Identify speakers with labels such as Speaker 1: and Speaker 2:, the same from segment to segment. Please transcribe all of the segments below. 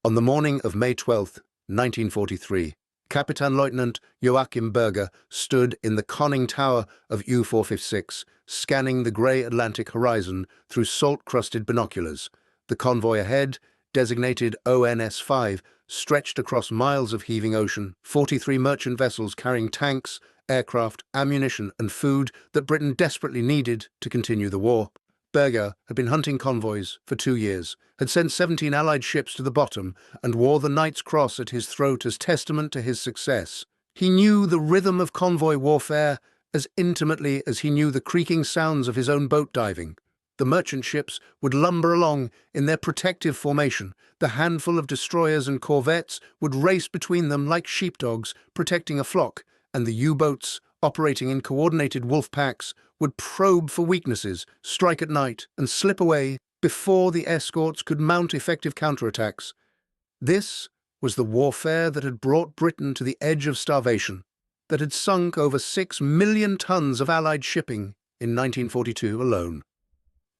Speaker 1: On the morning of May 12, 1943, Kapitänleutnant Joachim Berger stood in the conning tower of U-456, scanning the grey Atlantic horizon through salt-crusted binoculars. The convoy ahead, designated ONS-5, stretched across miles of heaving ocean, 43 merchant vessels carrying tanks, aircraft, ammunition and food that Britain desperately needed to continue the war. Berger had been hunting convoys for 2 years, had sent 17 Allied ships to the bottom, and wore the Knight's Cross at his throat as testament to his success. He knew the rhythm of convoy warfare as intimately as he knew the creaking sounds of his own boat diving. The merchant ships would lumber along in their protective formation. The handful of destroyers and corvettes would race between them like sheepdogs protecting a flock, and the U-boats, operating in coordinated wolf packs, would probe for weaknesses, strike at night, and slip away before the escorts could mount effective counterattacks. This was the warfare that had brought Britain to the edge of starvation, that had sunk over 6 million tons of Allied shipping in 1942 alone,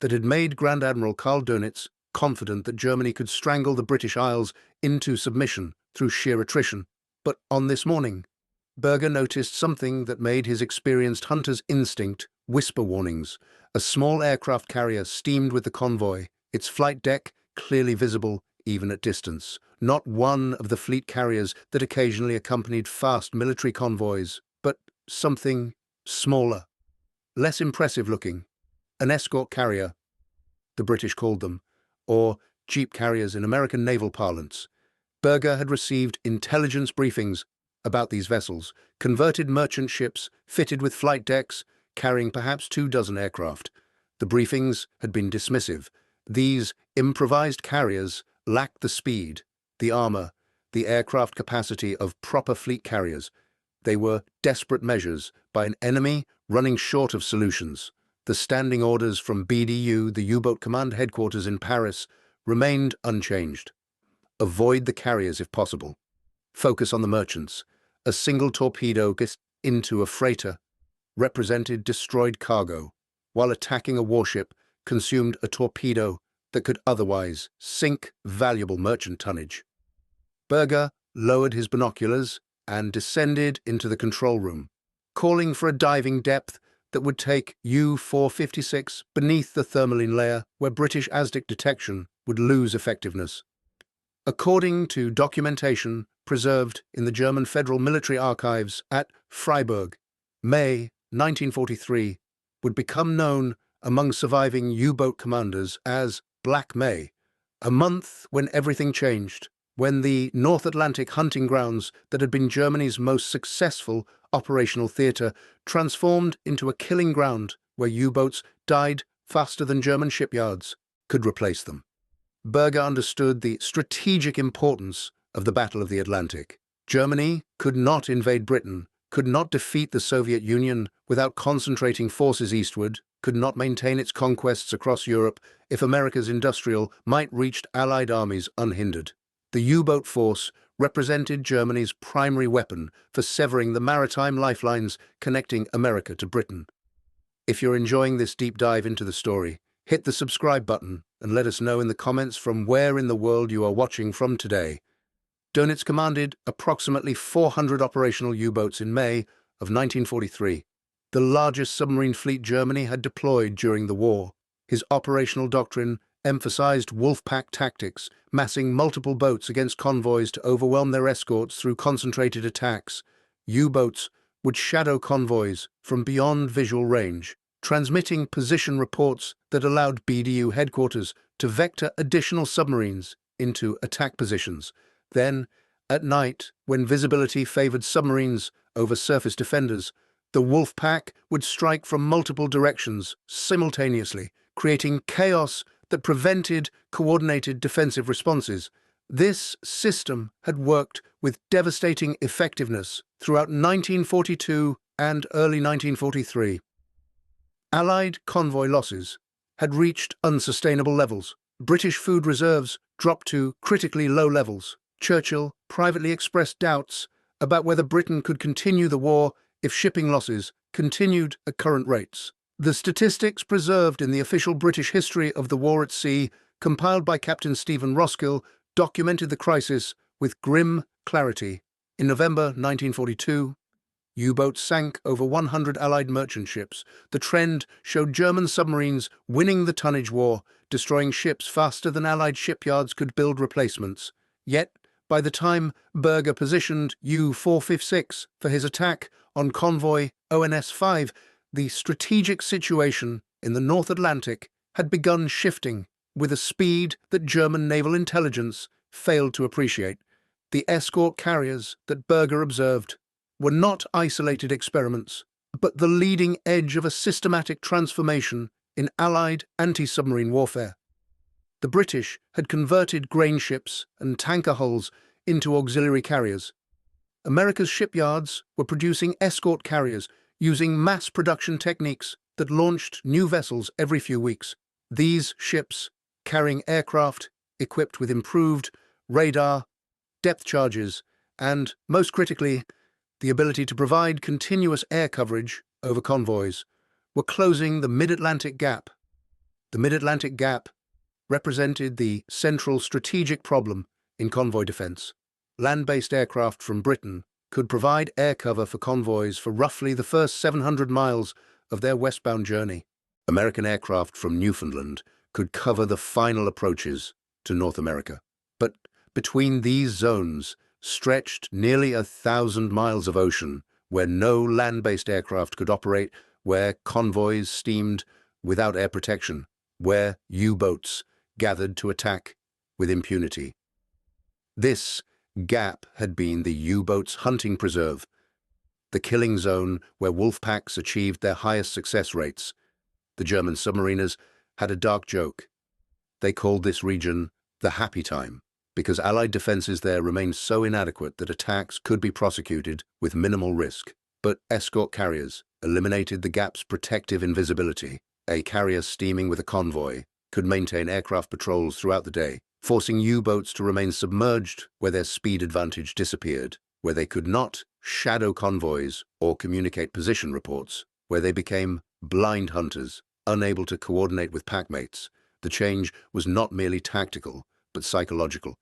Speaker 1: that had made Grand Admiral Karl Dönitz confident that Germany could strangle the British Isles into submission through sheer attrition. But on this morning, Berger noticed something that made his experienced hunter's instinct whisper warnings. A small aircraft carrier steamed with the convoy, its flight deck clearly visible even at distance. Not one of the fleet carriers that occasionally accompanied fast military convoys, but something smaller, less impressive looking. An escort carrier, the British called them, or jeep carriers in American naval parlance. Berger had received intelligence briefings about these vessels, converted merchant ships fitted with flight decks, carrying perhaps 24 aircraft. The briefings had been dismissive. These improvised carriers lacked the speed, the armor, the aircraft capacity of proper fleet carriers. They were desperate measures by an enemy running short of solutions. The standing orders from BDU, the U-boat command headquarters in Paris, remained unchanged. Avoid the carriers if possible. Focus on the merchants. A single torpedo into a freighter represented destroyed cargo, while attacking a warship consumed a torpedo that could otherwise sink valuable merchant tonnage. Berger lowered his binoculars and descended into the control room, calling for a diving depth that would take U-456 beneath the thermaline layer where British asdic detection would lose effectiveness. According to documentation preserved in the German Federal Military Archives at Freiburg, May 1943 would become known among surviving U-boat commanders as Black May, a month when everything changed, when the North Atlantic hunting grounds that had been Germany's most successful operational theatre transformed into a killing ground where U-boats died faster than German shipyards could replace them. Berger understood the strategic importance of the Battle of the Atlantic. Germany could not invade Britain, could not defeat the Soviet Union without concentrating forces eastward, could not maintain its conquests across Europe if America's industrial might reach Allied armies unhindered. The U-boat force represented Germany's primary weapon for severing the maritime lifelines connecting America to Britain. If you're enjoying this deep dive into the story, hit the subscribe button and let us know in the comments from where in the world you are watching from today. Dönitz commanded approximately 400 operational U-boats in May of 1943, the largest submarine fleet Germany had deployed during the war. His operational doctrine emphasized wolf-pack tactics, massing multiple boats against convoys to overwhelm their escorts through concentrated attacks. U-boats would shadow convoys from beyond visual range, transmitting position reports that allowed BDU headquarters to vector additional submarines into attack positions. Then, at night, when visibility favored submarines over surface defenders, the wolf pack would strike from multiple directions simultaneously, creating chaos that prevented coordinated defensive responses. This system had worked with devastating effectiveness throughout 1942 and early 1943. Allied convoy losses had reached unsustainable levels. British food reserves dropped to critically low levels. Churchill privately expressed doubts about whether Britain could continue the war if shipping losses continued at current rates. The statistics preserved in the official British history of the war at sea, compiled by Captain Stephen Roskill, documented the crisis with grim clarity. In November 1942, U-boats sank over 100 Allied merchant ships. The trend showed German submarines winning the tonnage war, destroying ships faster than Allied shipyards could build replacements. Yet, by the time Berger positioned U-456 for his attack on Convoy ONS-5, the strategic situation in the North Atlantic had begun shifting with a speed that German naval intelligence failed to appreciate. The escort carriers that Berger observed were not isolated experiments, but the leading edge of a systematic transformation in Allied anti-submarine warfare. The British had converted grain ships and tanker hulls into auxiliary carriers. America's shipyards were producing escort carriers using mass production techniques that launched new vessels every few weeks. These ships, carrying aircraft equipped with improved radar, depth charges, and, most critically, the ability to provide continuous air coverage over convoys, were closing the mid-Atlantic gap. The mid-Atlantic gap represented the central strategic problem in convoy defense. Land-based aircraft from Britain could provide air cover for convoys for roughly the first 700 miles of their westbound journey. American aircraft from Newfoundland could cover the final approaches to North America. But between these zones stretched nearly 1,000 miles of ocean where no land-based aircraft could operate, where convoys steamed without air protection, where U-boats gathered to attack with impunity. This gap had been the U-boats' hunting preserve, the killing zone where wolf packs achieved their highest success rates. The German submariners had a dark joke. They called this region the happy time, because Allied defenses there remained so inadequate that attacks could be prosecuted with minimal risk. But escort carriers eliminated the gap's protective invisibility. A carrier steaming with a convoy could maintain aircraft patrols throughout the day, forcing U-boats to remain submerged where their speed advantage disappeared, where they could not shadow convoys or communicate position reports, where they became blind hunters, unable to coordinate with packmates. The change was not merely tactical, but psychological.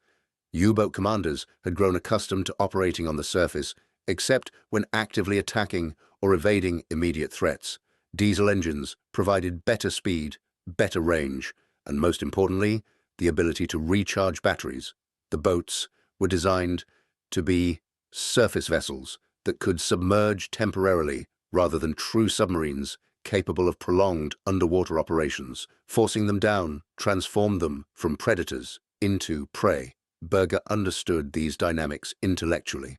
Speaker 1: U-boat commanders had grown accustomed to operating on the surface, except when actively attacking or evading immediate threats. Diesel engines provided better speed, better range, and most importantly, the ability to recharge batteries. The boats were designed to be surface vessels that could submerge temporarily rather than true submarines capable of prolonged underwater operations. Forcing them down transformed them from predators into prey. Berger understood these dynamics intellectually.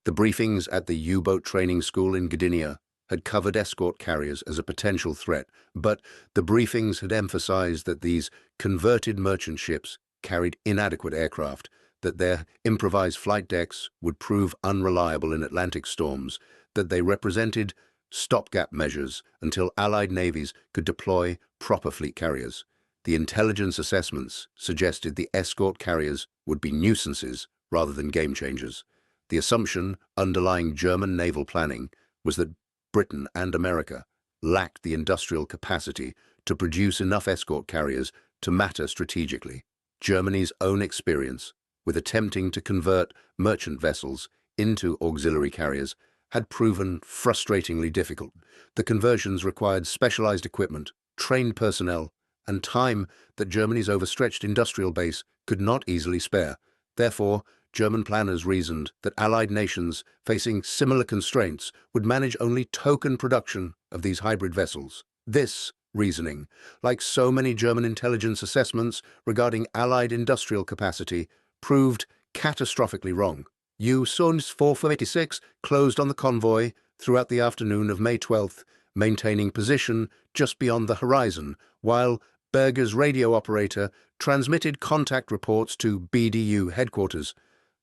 Speaker 1: The briefings at the U-boat training school in Gdynia had covered escort carriers as a potential threat, but the briefings had emphasized that these converted merchant ships carried inadequate aircraft, that their improvised flight decks would prove unreliable in Atlantic storms, that they represented stopgap measures until Allied navies could deploy proper fleet carriers. The intelligence assessments suggested the escort carriers would be nuisances rather than game changers. The assumption underlying German naval planning was that Britain and America lacked the industrial capacity to produce enough escort carriers to matter strategically. Germany's own experience with attempting to convert merchant vessels into auxiliary carriers had proven frustratingly difficult. The conversions required specialized equipment, trained personnel, and time that Germany's overstretched industrial base could not easily spare. Therefore, German planners reasoned that Allied nations facing similar constraints would manage only token production of these hybrid vessels. This reasoning, like so many German intelligence assessments regarding Allied industrial capacity, proved catastrophically wrong. U-456 closed on the convoy throughout the afternoon of May 12th, maintaining position just beyond the horizon, while Berger's radio operator transmitted contact reports to BDU headquarters.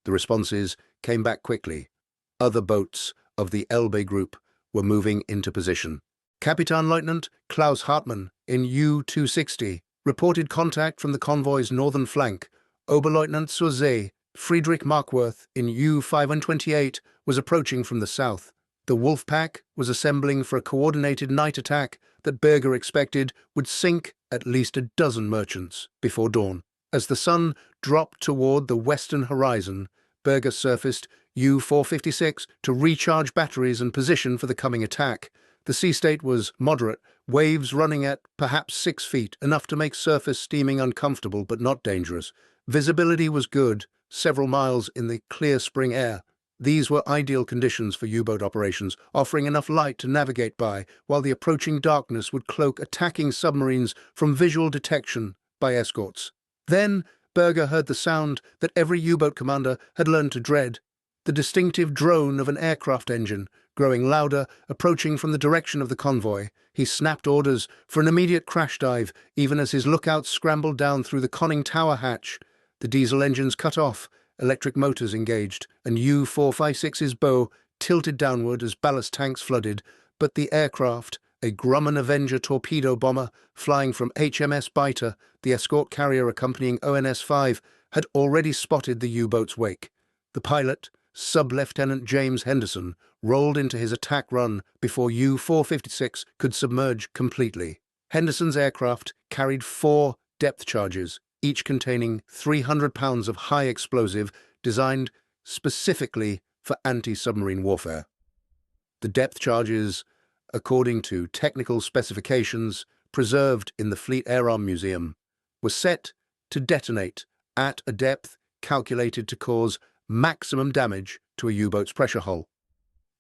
Speaker 1: The responses came back quickly. Other boats of the Elbe group were moving into position. Kapitänleutnant Klaus Hartmann in U-260 reported contact from the convoy's northern flank. Oberleutnant zur See Friedrich Markworth in U-528 was approaching from the south. The wolf pack was assembling for a coordinated night attack that Berger expected would sink at least a dozen merchants before dawn. As the sun dropped toward the western horizon, Berger surfaced U-456 to recharge batteries and position for the coming attack. The sea state was moderate, waves running at perhaps 6 feet, enough to make surface steaming uncomfortable but not dangerous. Visibility was good, several miles in the clear spring air. These were ideal conditions for U-boat operations, offering enough light to navigate by, while the approaching darkness would cloak attacking submarines from visual detection by escorts. Then Berger heard the sound that every U-boat commander had learned to dread, the distinctive drone of an aircraft engine, growing louder, approaching from the direction of the convoy. He snapped orders for an immediate crash dive, even as his lookouts scrambled down through the conning tower hatch. The diesel engines cut off, electric motors engaged, and U-456's bow tilted downward as ballast tanks flooded, but the aircraft, a Grumman Avenger torpedo bomber flying from HMS Biter, the escort carrier accompanying ONS-5, had already spotted the U-boat's wake. The pilot, Sub-Lieutenant James Henderson, rolled into his attack run before U-456 could submerge completely. Henderson's aircraft carried 4 depth charges, each containing 300 pounds of high explosive designed specifically for anti-submarine warfare. The depth charges, according to technical specifications preserved in the Fleet Air Arm Museum, were set to detonate at a depth calculated to cause maximum damage to a U-boat's pressure hull.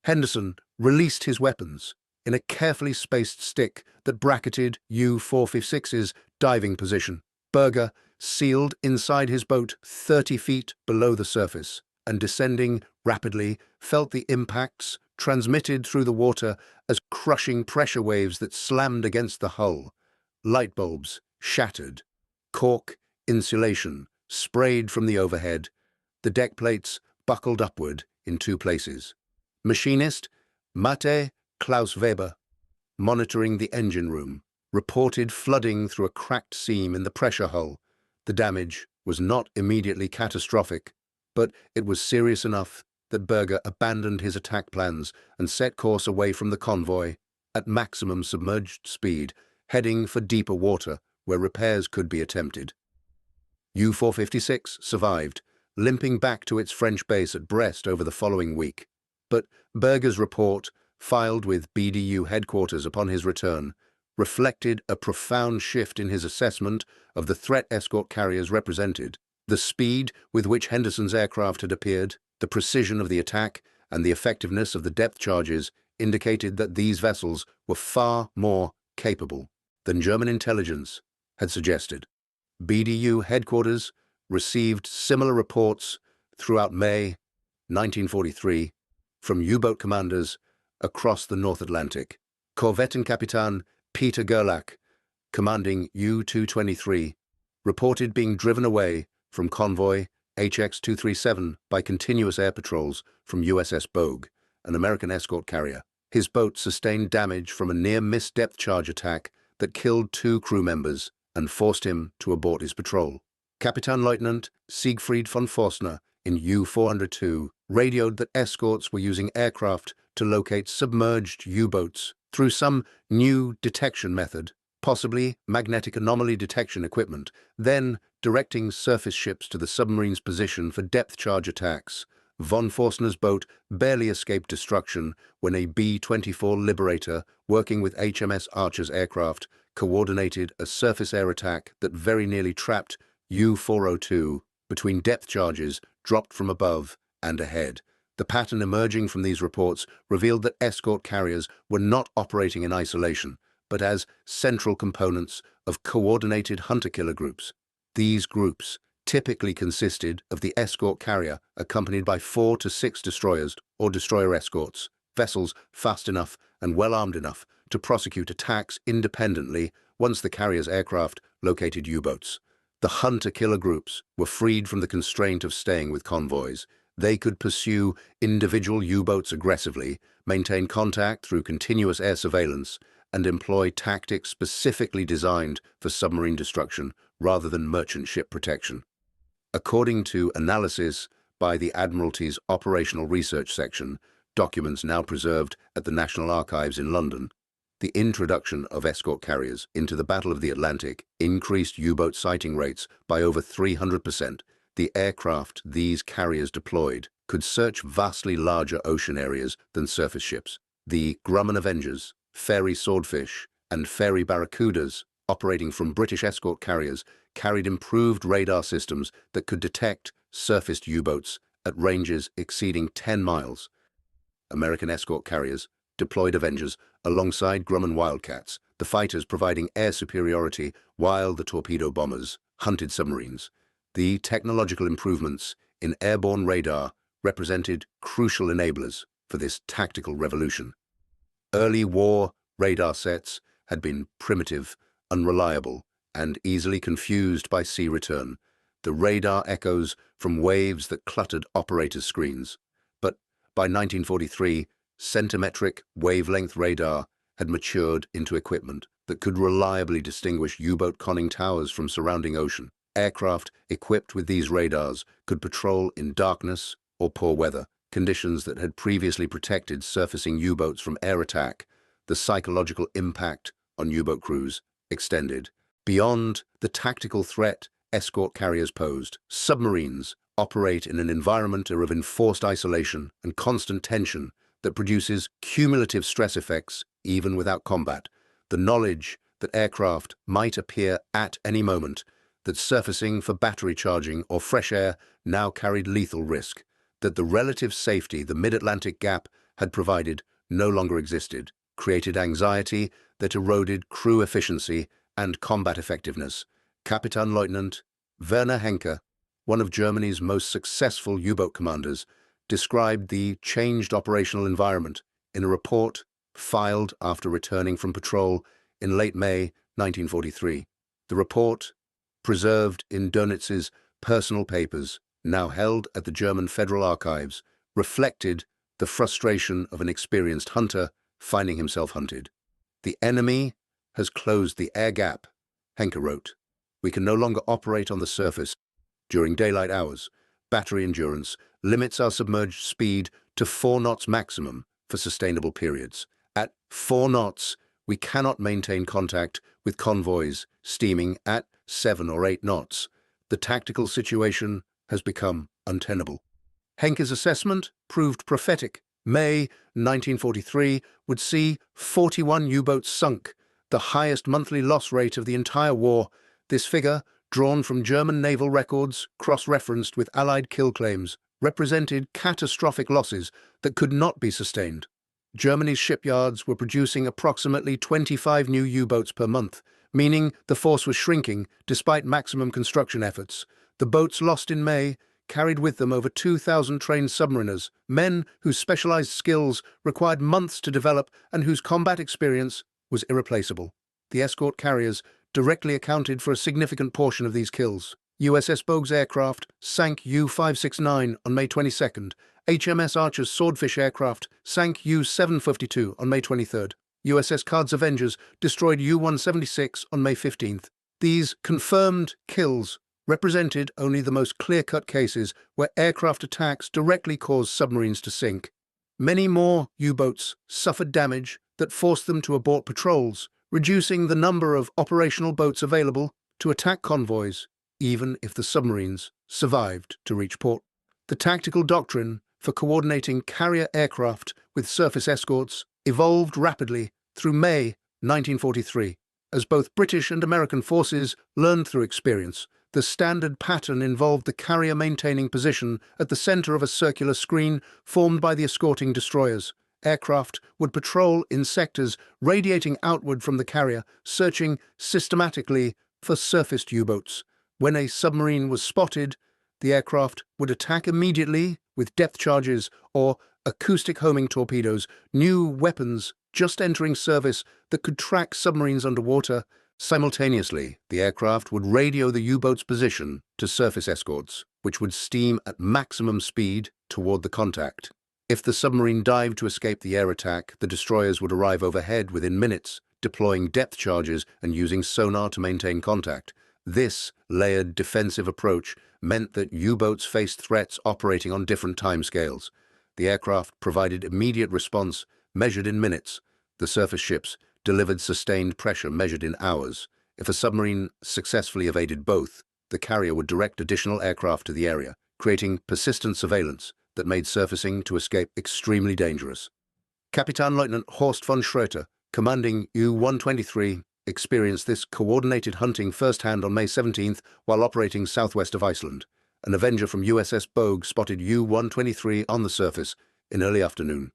Speaker 1: Henderson released his weapons in a carefully spaced stick that bracketed U-456's diving position. Berger, sealed inside his boat 30 feet below the surface and descending rapidly, felt the impacts transmitted through the water as crushing pressure waves that slammed against the hull. Light bulbs shattered. Cork insulation sprayed from the overhead. The deck plates buckled upward in 2 places. Machinist Mate Klaus Weber, monitoring the engine room, reported flooding through a cracked seam in the pressure hull. The damage was not immediately catastrophic, but it was serious enough that Berger abandoned his attack plans and set course away from the convoy at maximum submerged speed, heading for deeper water where repairs could be attempted. U-456 survived, limping back to its French base at Brest over the following week. But Berger's report, filed with BDU headquarters upon his return, reflected a profound shift in his assessment of the threat escort carriers represented. The speed with which Henderson's aircraft had appeared, the precision of the attack, and the effectiveness of the depth charges indicated that these vessels were far more capable than German intelligence had suggested. BDU headquarters received similar reports throughout May 1943 from U-boat commanders across the North Atlantic. Korvettenkapitän Peter Gerlach, commanding U-223, reported being driven away from Convoy HX-237 by continuous air patrols from USS Bogue, an American escort carrier. His boat sustained damage from a near-miss depth charge attack that killed 2 crew members and forced him to abort his patrol. Captain Lieutenant Siegfried von Forstner in U-402 radioed that escorts were using aircraft to locate submerged U-boats through some new detection method, possibly magnetic anomaly detection equipment, then directing surface ships to the submarine's position for depth charge attacks. Von Forstner's boat barely escaped destruction when a B-24 Liberator, working with HMS Archer's aircraft, coordinated a surface air attack that very nearly trapped U-402 between depth charges dropped from above and ahead. The pattern emerging from these reports revealed that escort carriers were not operating in isolation, but as central components of coordinated hunter-killer groups. These groups typically consisted of the escort carrier accompanied by 4 to 6 destroyers or destroyer escorts, vessels fast enough and well-armed enough to prosecute attacks independently once the carrier's aircraft located U-boats. The hunter-killer groups were freed from the constraint of staying with convoys. They could pursue individual U-boats aggressively, maintain contact through continuous air surveillance, and employ tactics specifically designed for submarine destruction rather than merchant ship protection. According to analysis by the Admiralty's Operational Research Section, documents now preserved at the National Archives in London, The introduction of escort carriers into the Battle of the Atlantic increased U-boat sighting rates by over 300%. The aircraft these carriers deployed could search vastly larger ocean areas than surface ships. The Grumman Avengers, Fairey Swordfish, and Fairey Barracudas, operating from British escort carriers, carried improved radar systems that could detect surfaced U-boats at ranges exceeding 10 miles. American escort carriers deployed Avengers alongside Grumman Wildcats, the fighters providing air superiority while the torpedo bombers hunted submarines. The technological improvements in airborne radar represented crucial enablers for this tactical revolution. Early war radar sets had been primitive, unreliable, and easily confused by sea return, the radar echoes from waves that cluttered operators' screens. But by 1943, centimetric wavelength radar had matured into equipment that could reliably distinguish U-boat conning towers from surrounding ocean. Aircraft equipped with these radars could patrol in darkness or poor weather, conditions that had previously protected surfacing U-boats from air attack. The psychological impact on U-boat crews extended beyond the tactical threat escort carriers posed. Submarines operate in an environment of enforced isolation and constant tension that produces cumulative stress effects even without combat. The knowledge that aircraft might appear at any moment, that surfacing for battery charging or fresh air now carried lethal risk, that the relative safety the mid-Atlantic gap had provided no longer existed, created anxiety that eroded crew efficiency and combat effectiveness. Kapitänleutnant Werner Henke, one of Germany's most successful U-boat commanders, described the changed operational environment in a report filed after returning from patrol in late May 1943. The report, preserved in Dönitz's personal papers, now held at the German Federal Archives, reflected the frustration of an experienced hunter finding himself hunted. "The enemy has closed the air gap," Henke wrote. "We can no longer operate on the surface during daylight hours. Battery endurance limits our submerged speed to 4 knots maximum for sustainable periods. At 4 knots, we cannot maintain contact with convoys steaming at 7 or 8 knots. The tactical situation has become untenable." Henke's assessment proved prophetic. May 1943 would see 41 U-boats sunk, the highest monthly loss rate of the entire war. This figure, drawn from German naval records, cross-referenced with Allied kill claims, represented catastrophic losses that could not be sustained. Germany's shipyards were producing approximately 25 new U-boats per month, meaning the force was shrinking despite maximum construction efforts. The boats lost in May carried with them over 2,000 trained submariners, men whose specialized skills required months to develop and whose combat experience was irreplaceable. The escort carriers directly accounted for a significant portion of these kills. USS Bogue's aircraft sank U-569 on May 22nd. HMS Archer's Swordfish aircraft sank U-752 on May 23rd. USS Card's Avengers destroyed U-176 on May 15th. These confirmed kills represented only the most clear-cut cases where aircraft attacks directly caused submarines to sink. Many more U-boats suffered damage that forced them to abort patrols, reducing the number of operational boats available to attack convoys, even if the submarines survived to reach port. The tactical doctrine for coordinating carrier aircraft with surface escorts evolved rapidly through May 1943. As both British and American forces learned through experience, the standard pattern involved the carrier maintaining position at the center of a circular screen formed by the escorting destroyers. Aircraft would patrol in sectors radiating outward from the carrier, searching systematically for surfaced U-boats. When a submarine was spotted, the aircraft would attack immediately with depth charges or acoustic homing torpedoes, new weapons just entering service that could track submarines underwater. Simultaneously, the aircraft would radio the U-boat's position to surface escorts, which would steam at maximum speed toward the contact. If the submarine dived to escape the air attack, the destroyers would arrive overhead within minutes, deploying depth charges and using sonar to maintain contact. This layered defensive approach meant that U-boats faced threats operating on different timescales. The aircraft provided immediate response, measured in minutes. The surface ships delivered sustained pressure measured in hours. If a submarine successfully evaded both, the carrier would direct additional aircraft to the area, creating persistent surveillance that made surfacing to escape extremely dangerous. Kapitänleutnant Horst von Schröter, commanding U-123, experienced this coordinated hunting firsthand on May 17th while operating southwest of Iceland. An Avenger from USS Berger spotted U-123 on the surface in early afternoon.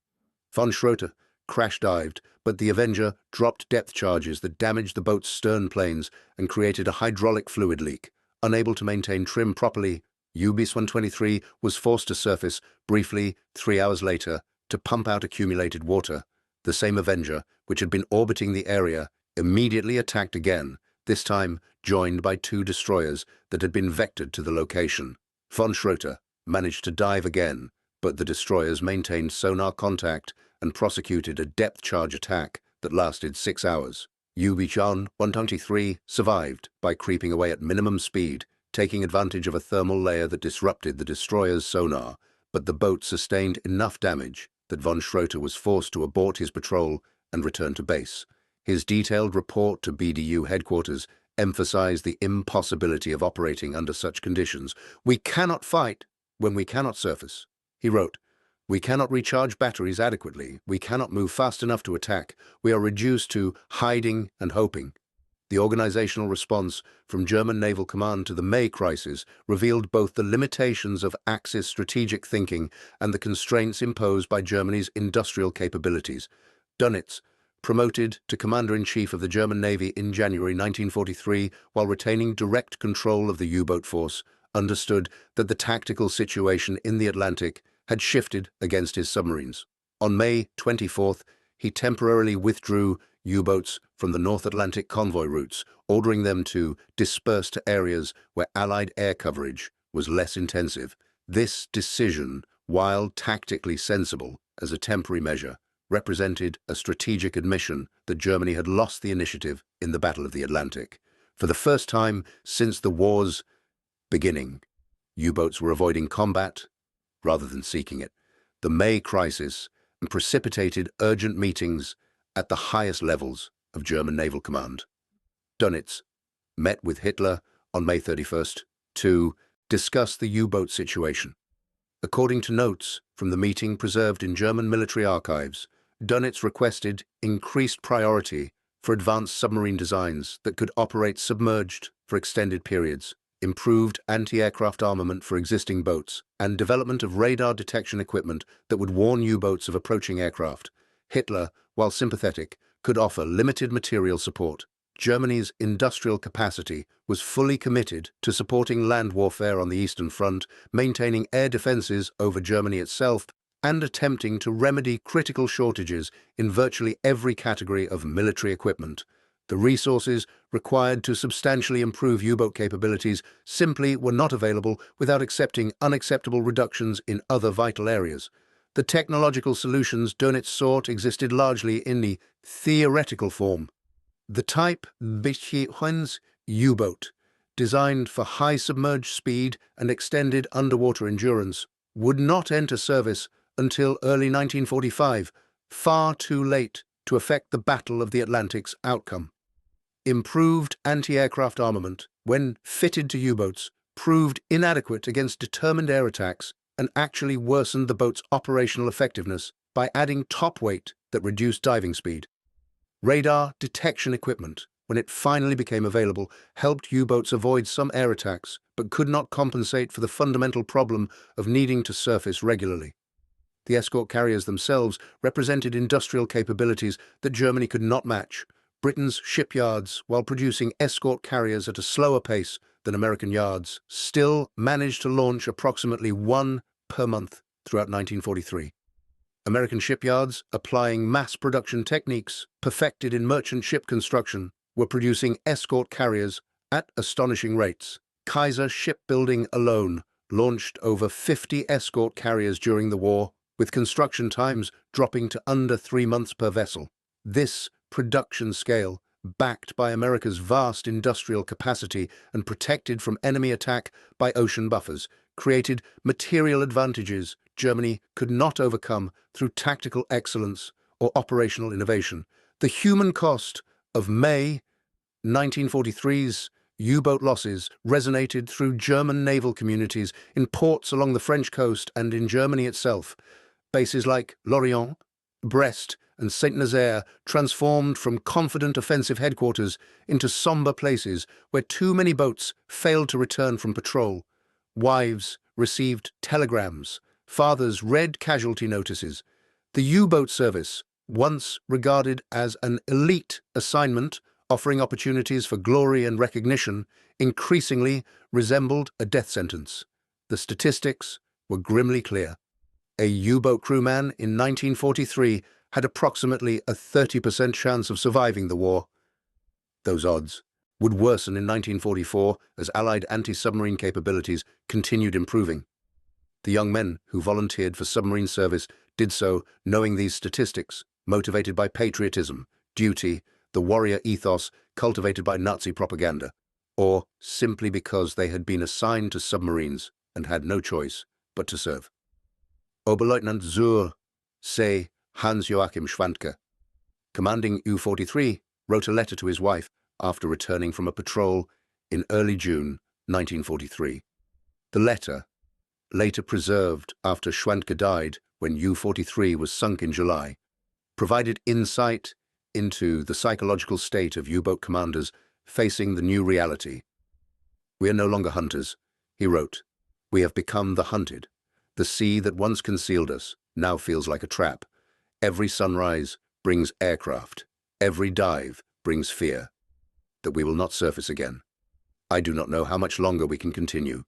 Speaker 1: Von Schröter crash-dived, but the Avenger dropped depth charges that damaged the boat's stern planes and created a hydraulic fluid leak. Unable to maintain trim properly, U-123 was forced to surface briefly 3 hours later to pump out accumulated water. The same Avenger, which had been orbiting the area, immediately attacked again, this time joined by 2 destroyers that had been vectored to the location. Von Schröter managed to dive again, but the destroyers maintained sonar contact and prosecuted a depth charge attack that lasted 6 hours. U-123 survived by creeping away at minimum speed, taking advantage of a thermal layer that disrupted the destroyer's sonar, but the boat sustained enough damage that von Schröter was forced to abort his patrol and return to base. His detailed report to BDU headquarters emphasized the impossibility of operating under such conditions. "We cannot fight when we cannot surface," he wrote. "We cannot recharge batteries adequately. We cannot move fast enough to attack. We are reduced to hiding and hoping." The organizational response from German Naval Command to the May crisis revealed both the limitations of Axis strategic thinking and the constraints imposed by Germany's industrial capabilities. Dönitz, promoted to Commander-in-Chief of the German Navy in January 1943 while retaining direct control of the U-boat force, understood that the tactical situation in the Atlantic had shifted against his submarines. On May 24th, he temporarily withdrew U-boats from the North Atlantic convoy routes, ordering them to disperse to areas where Allied air coverage was less intensive. This decision, while tactically sensible as a temporary measure, represented a strategic admission that Germany had lost the initiative in the Battle of the Atlantic. For the first time since the war's beginning, U-boats were avoiding combat rather than seeking it. The May crisis precipitated urgent meetings at the highest levels of German Naval Command. Dönitz met with Hitler on May 31st to discuss the U-boat situation. According to notes from the meeting preserved in German military archives, Dönitz requested increased priority for advanced submarine designs that could operate submerged for extended periods, improved anti-aircraft armament for existing boats, and development of radar detection equipment that would warn U-boats of approaching aircraft. Hitler, while sympathetic, could offer limited material support. Germany's industrial capacity was fully committed to supporting land warfare on the Eastern Front, maintaining air defenses over Germany itself, and attempting to remedy critical shortages in virtually every category of military equipment. The resources required to substantially improve U-boat capabilities simply were not available without accepting unacceptable reductions in other vital areas. The technological solutions Dönitz sought existed largely in the theoretical form. The type Bichens U-boat, designed for high submerged speed and extended underwater endurance, would not enter service until early 1945, far too late to affect the Battle of the Atlantic's outcome. Improved anti-aircraft armament, when fitted to U-boats, proved inadequate against determined air attacks and actually worsened the boat's operational effectiveness by adding top weight that reduced diving speed. Radar detection equipment, when it finally became available, helped U-boats avoid some air attacks, but could not compensate for the fundamental problem of needing to surface regularly. The escort carriers themselves represented industrial capabilities that Germany could not match. Britain's shipyards, while producing escort carriers at a slower pace than American yards, still managed to launch approximately 1 per month throughout 1943. American shipyards, applying mass production techniques perfected in merchant ship construction, were producing escort carriers at astonishing rates. Kaiser Shipbuilding alone launched over 50 escort carriers during the war, with construction times dropping to under 3 months per vessel. This production scale, backed by America's vast industrial capacity and protected from enemy attack by ocean buffers, created material advantages Germany could not overcome through tactical excellence or operational innovation. The human cost of May 1943's U-boat losses resonated through German naval communities in ports along the French coast and in Germany itself. Bases like Lorient, Brest, and Saint-Nazaire transformed from confident offensive headquarters into somber places where too many boats failed to return from patrol. Wives received telegrams, fathers read casualty notices. The U-boat service, once regarded as an elite assignment offering opportunities for glory and recognition, increasingly resembled a death sentence. The statistics were grimly clear. A U-boat crewman in 1943 had approximately a 30% chance of surviving the war. Those odds would worsen in 1944 as Allied anti-submarine capabilities continued improving. The young men who volunteered for submarine service did so knowing these statistics, motivated by patriotism, duty, the warrior ethos cultivated by Nazi propaganda, or simply because they had been assigned to submarines and had no choice but to serve. Oberleutnant zur See Hans-Joachim Schwantke, commanding U-43, wrote a letter to his wife after returning from a patrol in early June 1943. The letter, later preserved after Schwantke died when U-43 was sunk in July, provided insight into the psychological state of U-boat commanders facing the new reality. "We are no longer hunters," he wrote. "We have become the hunted. The sea that once concealed us now feels like a trap. Every sunrise brings aircraft. Every dive brings fear that we will not surface again. I do not know how much longer we can continue."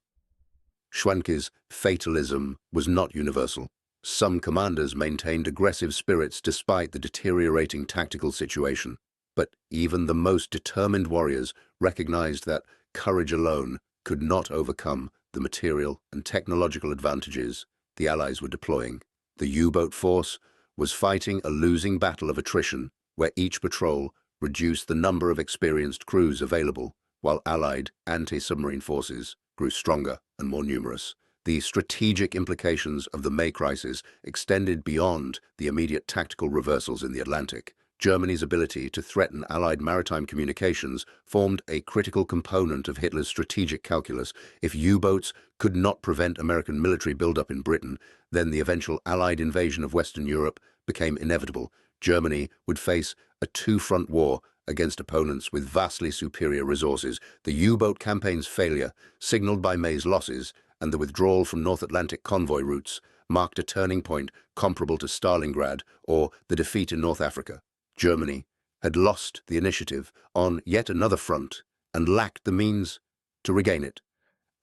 Speaker 1: Schwanke's fatalism was not universal. Some commanders maintained aggressive spirits despite the deteriorating tactical situation. But even the most determined warriors recognized that courage alone could not overcome the material and technological advantages the Allies were deploying. The U-boat force was fighting a losing battle of attrition, where each patrol reduced the number of experienced crews available, while Allied anti-submarine forces grew stronger and more numerous. The strategic implications of the May crisis extended beyond the immediate tactical reversals in the Atlantic. Germany's ability to threaten Allied maritime communications formed a critical component of Hitler's strategic calculus. If U-boats could not prevent American military buildup in Britain, then the eventual Allied invasion of Western Europe became inevitable. Germany would face a two-front war against opponents with vastly superior resources. The U-boat campaign's failure, signaled by May's losses, and the withdrawal from North Atlantic convoy routes, marked a turning point comparable to Stalingrad or the defeat in North Africa. Germany had lost the initiative on yet another front and lacked the means to regain it.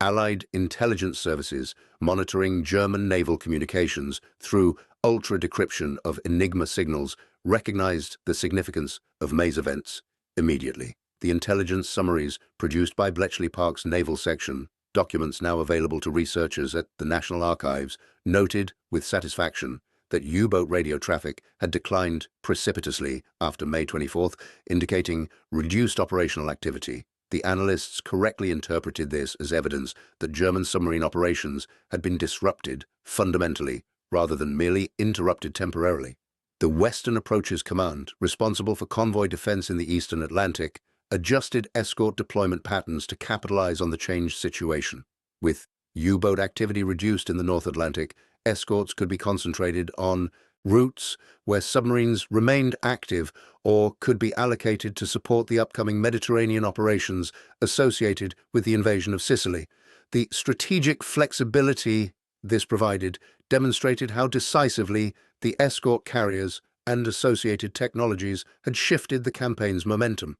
Speaker 1: Allied intelligence services monitoring German naval communications through ultra-decryption of Enigma signals recognized the significance of May's events immediately. The intelligence summaries produced by Bletchley Park's Naval Section, documents now available to researchers at the National Archives, noted with satisfaction that U-boat radio traffic had declined precipitously after May 24th, indicating reduced operational activity. The analysts correctly interpreted this as evidence that German submarine operations had been disrupted fundamentally rather than merely interrupted temporarily. The Western Approaches Command, responsible for convoy defense in the Eastern Atlantic, adjusted escort deployment patterns to capitalize on the changed situation. With U-boat activity reduced in the North Atlantic, escorts could be concentrated on routes where submarines remained active or could be allocated to support the upcoming Mediterranean operations associated with the invasion of Sicily. The strategic flexibility this provided demonstrated how decisively the escort carriers and associated technologies had shifted the campaign's momentum.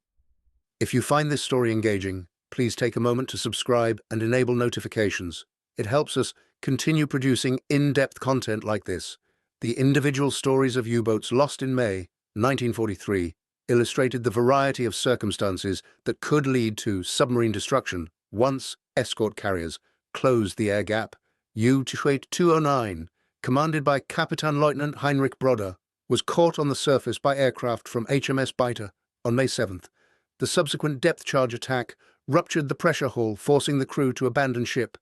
Speaker 1: If you find this story engaging, please take a moment to subscribe and enable notifications. It helps us continue producing in-depth content like this. The individual stories of U-boats lost in May 1943 illustrated the variety of circumstances that could lead to submarine destruction once escort carriers closed the air gap. U-209, commanded by Kapitänleutnant Heinrich Brodder, was caught on the surface by aircraft from HMS Biter on May 7th. The subsequent depth charge attack ruptured the pressure hull, forcing the crew to abandon ship.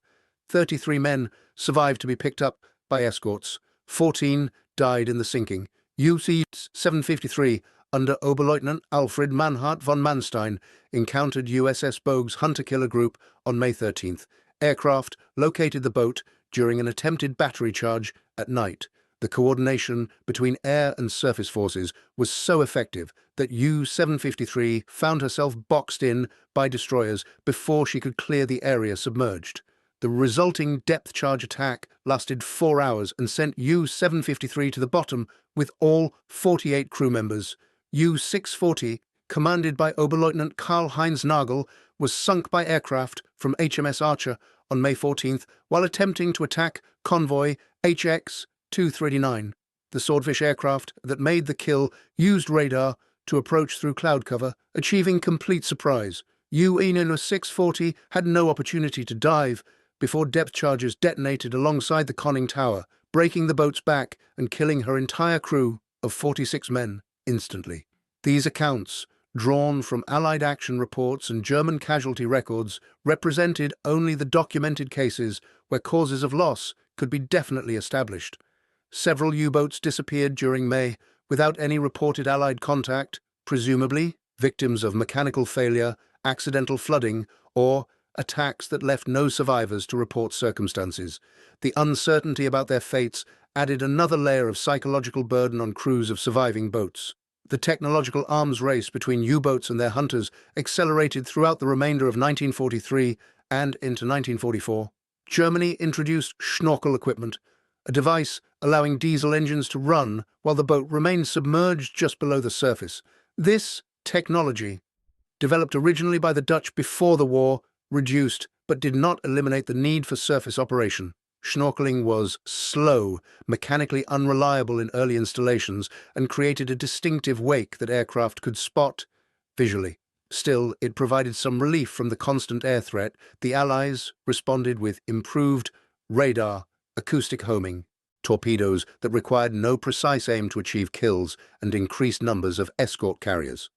Speaker 1: 33 men survived to be picked up by escorts. 14 died in the sinking. UC-753, under Oberleutnant Alfred Manhart von Manstein, encountered USS Bogue's hunter-killer group on May 13th. Aircraft located the boat during an attempted battery charge at night. The coordination between air and surface forces was so effective that U-753 found herself boxed in by destroyers before she could clear the area submerged. The resulting depth charge attack lasted 4 hours and sent U-753 to the bottom with all 48 crew members. U-640, commanded by Oberleutnant Karl-Heinz Nagel, was sunk by aircraft from HMS Archer on May 14th while attempting to attack Convoy HX-239. The Swordfish aircraft that made the kill used radar to approach through cloud cover, achieving complete surprise. U-640 had no opportunity to dive before depth charges detonated alongside the conning tower, breaking the boat's back and killing her entire crew of 46 men instantly. These accounts, drawn from Allied action reports and German casualty records, represented only the documented cases where causes of loss could be definitely established. Several U-boats disappeared during May without any reported Allied contact, presumably victims of mechanical failure, accidental flooding, or attacks that left no survivors to report circumstances. The uncertainty about their fates added another layer of psychological burden on crews of surviving boats. The technological arms race between U-boats and their hunters accelerated throughout the remainder of 1943 and into 1944. Germany introduced schnorkel equipment, a device allowing diesel engines to run while the boat remained submerged just below the surface. This technology, developed originally by the Dutch before the war, reduced but did not eliminate the need for surface operation. Schnorkeling was slow, mechanically unreliable in early installations, and created a distinctive wake that aircraft could spot visually. Still, it provided some relief from the constant air threat. The Allies responded with improved radar, acoustic homing, torpedoes that required no precise aim to achieve kills, and increased numbers of escort carriers.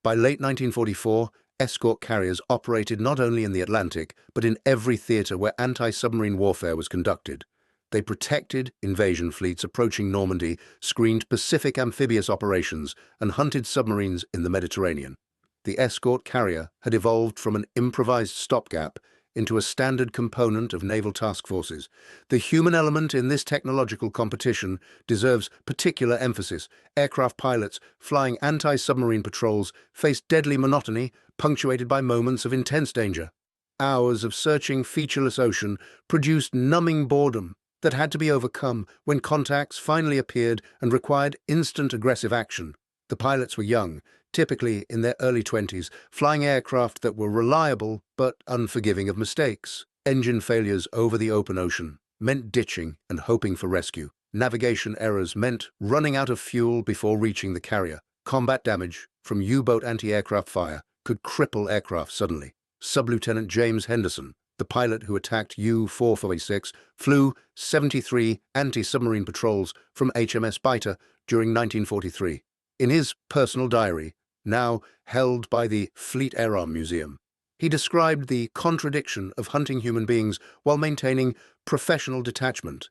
Speaker 1: By late 1944, escort carriers operated not only in the Atlantic, but in every theater where anti-submarine warfare was conducted. They protected invasion fleets approaching Normandy, screened Pacific amphibious operations, and hunted submarines in the Mediterranean. The escort carrier had evolved from an improvised stopgap into a standard component of naval task forces. The human element in this technological competition deserves particular emphasis. Aircraft pilots flying anti-submarine patrols faced deadly monotony, punctuated by moments of intense danger. Hours of searching featureless ocean produced numbing boredom that had to be overcome when contacts finally appeared and required instant aggressive action. The pilots were young, typically in their early 20s, flying aircraft that were reliable but unforgiving of mistakes. Engine failures over the open ocean meant ditching and hoping for rescue. Navigation errors meant running out of fuel before reaching the carrier. Combat damage from U-boat anti-aircraft fire could cripple aircraft suddenly. Sub-Lieutenant James Henderson, the pilot who attacked U-446, flew 73 anti-submarine patrols from HMS Biter during 1943. In his personal diary, now held by the Fleet Air Arm Museum, he described the contradiction of hunting human beings while maintaining professional detachment.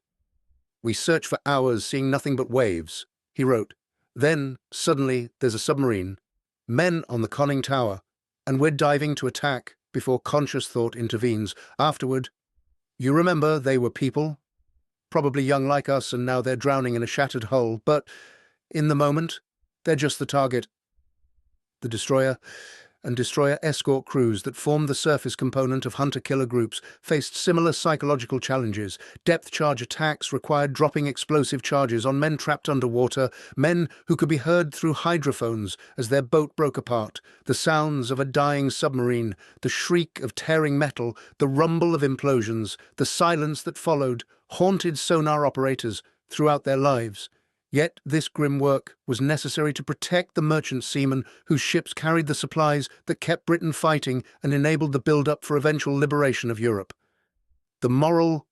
Speaker 1: "We search for hours seeing nothing but waves," he wrote. "Then, suddenly, there's a submarine, men on the conning tower, and we're diving to attack before conscious thought intervenes. Afterward, you remember they were people, probably young like us, and now they're drowning in a shattered hull, but in the moment, they're just the target." The destroyer and destroyer escort crews that formed the surface component of hunter-killer groups faced similar psychological challenges. Depth charge attacks required dropping explosive charges on men trapped underwater, men who could be heard through hydrophones as their boat broke apart. The sounds of a dying submarine, the shriek of tearing metal, the rumble of implosions, the silence that followed, haunted sonar operators throughout their lives. Yet this grim work was necessary to protect the merchant seamen whose ships carried the supplies that kept Britain fighting and enabled the build-up for eventual liberation of Europe. The moral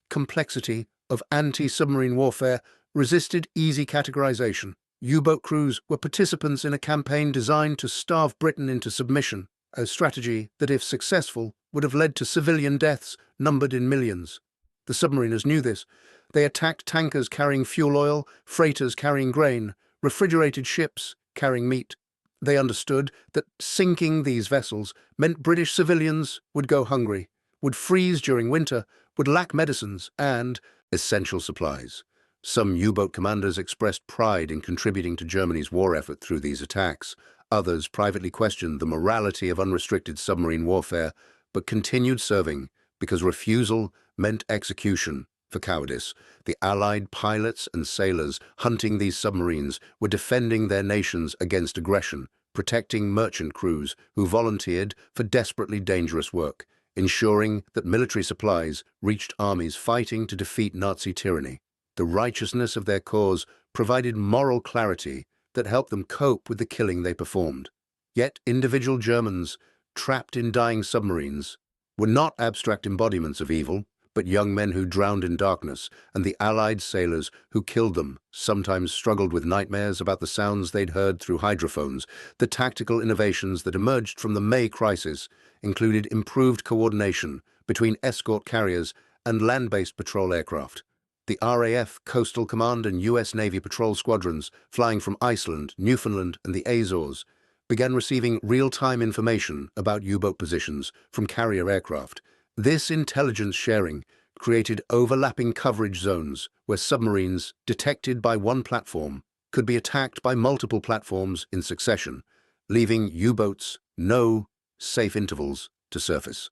Speaker 1: complexity of anti-submarine warfare resisted easy categorization. U-boat crews were participants in a campaign designed to starve Britain into submission, a strategy that, if successful, would have led to civilian deaths numbered in millions. The submariners knew this. They attacked tankers carrying fuel oil, freighters carrying grain, refrigerated ships, carrying meat. They understood that sinking these vessels meant British civilians would go hungry, would freeze during winter, would lack medicines and essential supplies. Some U-boat commanders expressed pride in contributing to Germany's war effort through these attacks. Others privately questioned the morality of unrestricted submarine warfare, but continued serving because refusal meant execution. For cowardice, the Allied pilots and sailors hunting these submarines were defending their nations against aggression, protecting merchant crews who volunteered for desperately dangerous work, ensuring that military supplies reached armies fighting to defeat Nazi tyranny. The righteousness of their cause provided moral clarity that helped them cope with the killing they performed. Yet individual Germans, trapped in dying submarines, were not abstract embodiments of evil, but young men who drowned in darkness, and the Allied sailors who killed them sometimes struggled with nightmares about the sounds they'd heard through hydrophones. The tactical innovations that emerged from the May crisis included improved coordination between escort carriers and land-based patrol aircraft. The RAF Coastal Command and U.S. Navy patrol squadrons flying from Iceland, Newfoundland, and the Azores began receiving real-time information about U-boat positions from carrier aircraft. This intelligence sharing created overlapping coverage zones where submarines detected by one platform could be attacked by multiple platforms in succession, leaving U-boats no safe intervals to surface.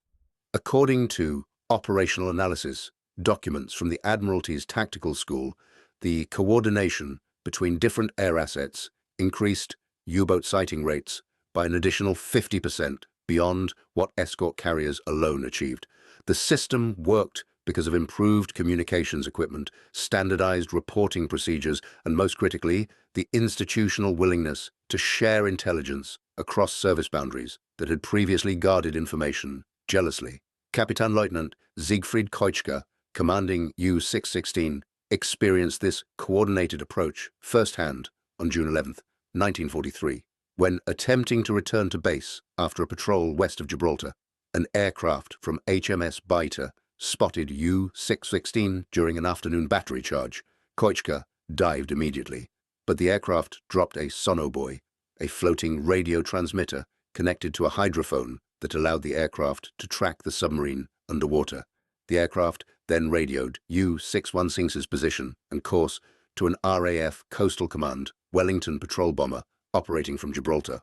Speaker 1: According to operational analysis documents from the Admiralty's Tactical School, the coordination between different air assets increased U-boat sighting rates by an additional 50% beyond what escort carriers alone achieved. The system worked because of improved communications equipment, standardized reporting procedures, and most critically, the institutional willingness to share intelligence across service boundaries that had previously guarded information jealously. Kapitänleutnant Siegfried Keutschke, commanding U-616, experienced this coordinated approach firsthand on June 11, 1943, when attempting to return to base after a patrol west of Gibraltar. An aircraft from HMS Biter spotted U-616 during an afternoon battery charge. Keutschke dived immediately, but the aircraft dropped a sonobuoy, a floating radio transmitter connected to a hydrophone that allowed the aircraft to track the submarine underwater. The aircraft then radioed U-616's position and course to an RAF Coastal Command Wellington patrol bomber operating from Gibraltar.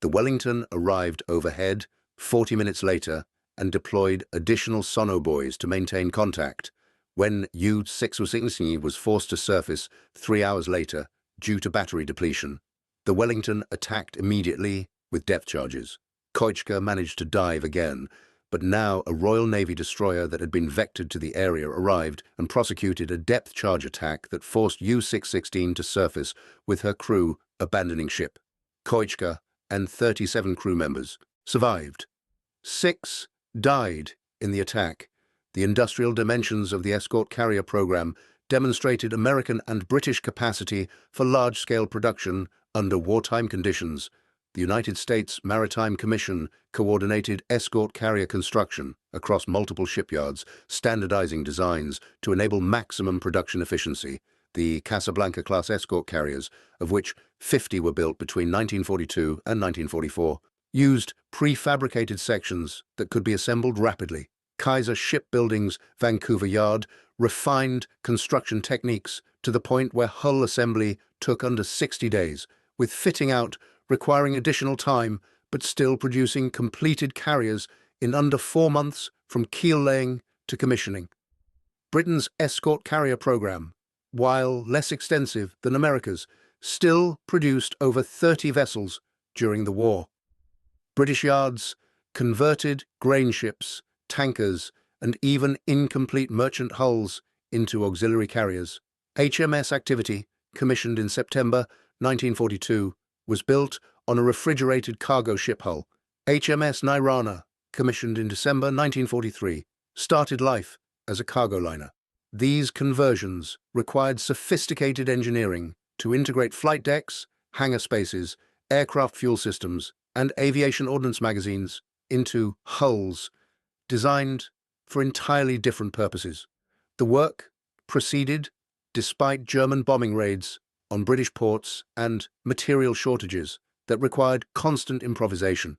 Speaker 1: The Wellington arrived overhead 40 minutes later and deployed additional sonobuoys to maintain contact. When U-616 was forced to surface 3 hours later due to battery depletion, the Wellington attacked immediately with depth charges. Keutschke managed to dive again, but now a Royal Navy destroyer that had been vectored to the area arrived and prosecuted a depth charge attack that forced U-616 to surface with her crew abandoning ship. Keutschke and 37 crew members survived. 6 died in the attack. The industrial dimensions of the escort carrier program demonstrated American and British capacity for large-scale production under wartime conditions. The United States Maritime Commission coordinated escort carrier construction across multiple shipyards, standardizing designs to enable maximum production efficiency. The Casablanca-class escort carriers, of which 50 were built between 1942 and 1944, used prefabricated sections that could be assembled rapidly. Kaiser Shipbuilding's Vancouver yard refined construction techniques to the point where hull assembly took under 60 days, with fitting out requiring additional time, but still producing completed carriers in under 4 months from keel laying to commissioning. Britain's escort carrier program, while less extensive than America's, still produced over 30 vessels during the war. British yards converted grain ships, tankers, and even incomplete merchant hulls into auxiliary carriers. HMS Activity, commissioned in September 1942, was built on a refrigerated cargo ship hull. HMS Nirana, commissioned in December 1943, started life as a cargo liner. These conversions required sophisticated engineering to integrate flight decks, hangar spaces, aircraft fuel systems, and aviation ordnance magazines into hulls designed for entirely different purposes. The work proceeded despite German bombing raids on British ports and material shortages that required constant improvisation.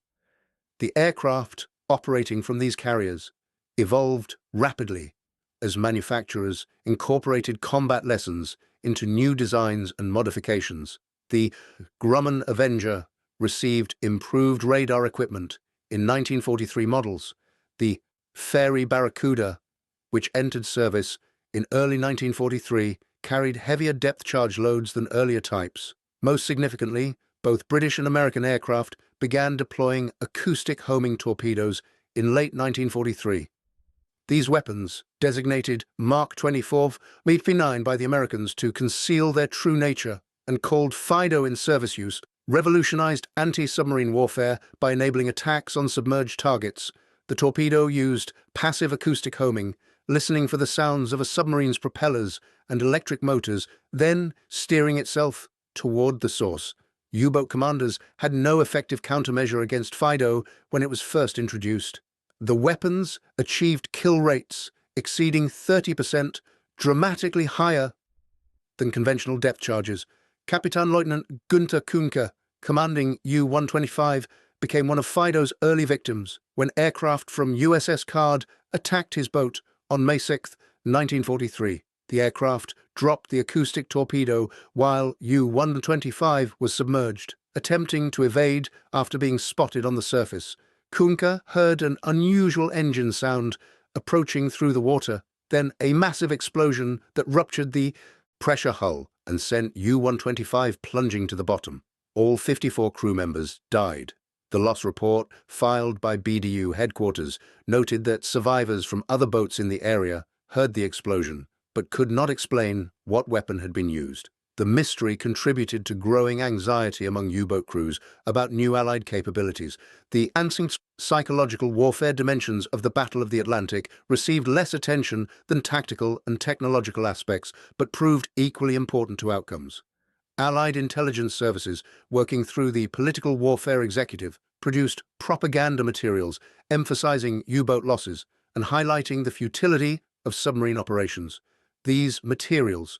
Speaker 1: The aircraft operating from these carriers evolved rapidly as manufacturers incorporated combat lessons into new designs and modifications. The Grumman Avenger received improved radar equipment in 1943 models. The Fairey Barracuda, which entered service in early 1943, carried heavier depth-charge loads than earlier types. Most significantly, both British and American aircraft began deploying acoustic homing torpedoes in late 1943. These weapons, designated Mark 24, Meet-P9 by the Americans to conceal their true nature and called FIDO in service use, revolutionized anti-submarine warfare by enabling attacks on submerged targets. The torpedo used passive acoustic homing, listening for the sounds of a submarine's propellers and electric motors, then steering itself toward the source. U-boat commanders had no effective countermeasure against FIDO when it was first introduced. The weapons achieved kill rates exceeding 30%, dramatically higher than conventional depth charges. Captain Lieutenant Günther Kuhnke, commanding U-125, became one of FIDO's early victims when aircraft from USS Card attacked his boat on May 6, 1943. The aircraft dropped the acoustic torpedo while U-125 was submerged, attempting to evade after being spotted on the surface. Kuhnke heard an unusual engine sound approaching through the water, then a massive explosion that ruptured the pressure hull and sent U-125 plunging to the bottom. All 54 crew members died. The loss report, filed by BDU headquarters, noted that survivors from other boats in the area heard the explosion, but could not explain what weapon had been used. The mystery contributed to growing anxiety among U-boat crews about new Allied capabilities. The enhancing psychological warfare dimensions of the Battle of the Atlantic received less attention than tactical and technological aspects, but proved equally important to outcomes. Allied intelligence services, working through the Political Warfare Executive, produced propaganda materials emphasizing U-boat losses and highlighting the futility of submarine operations. These materials,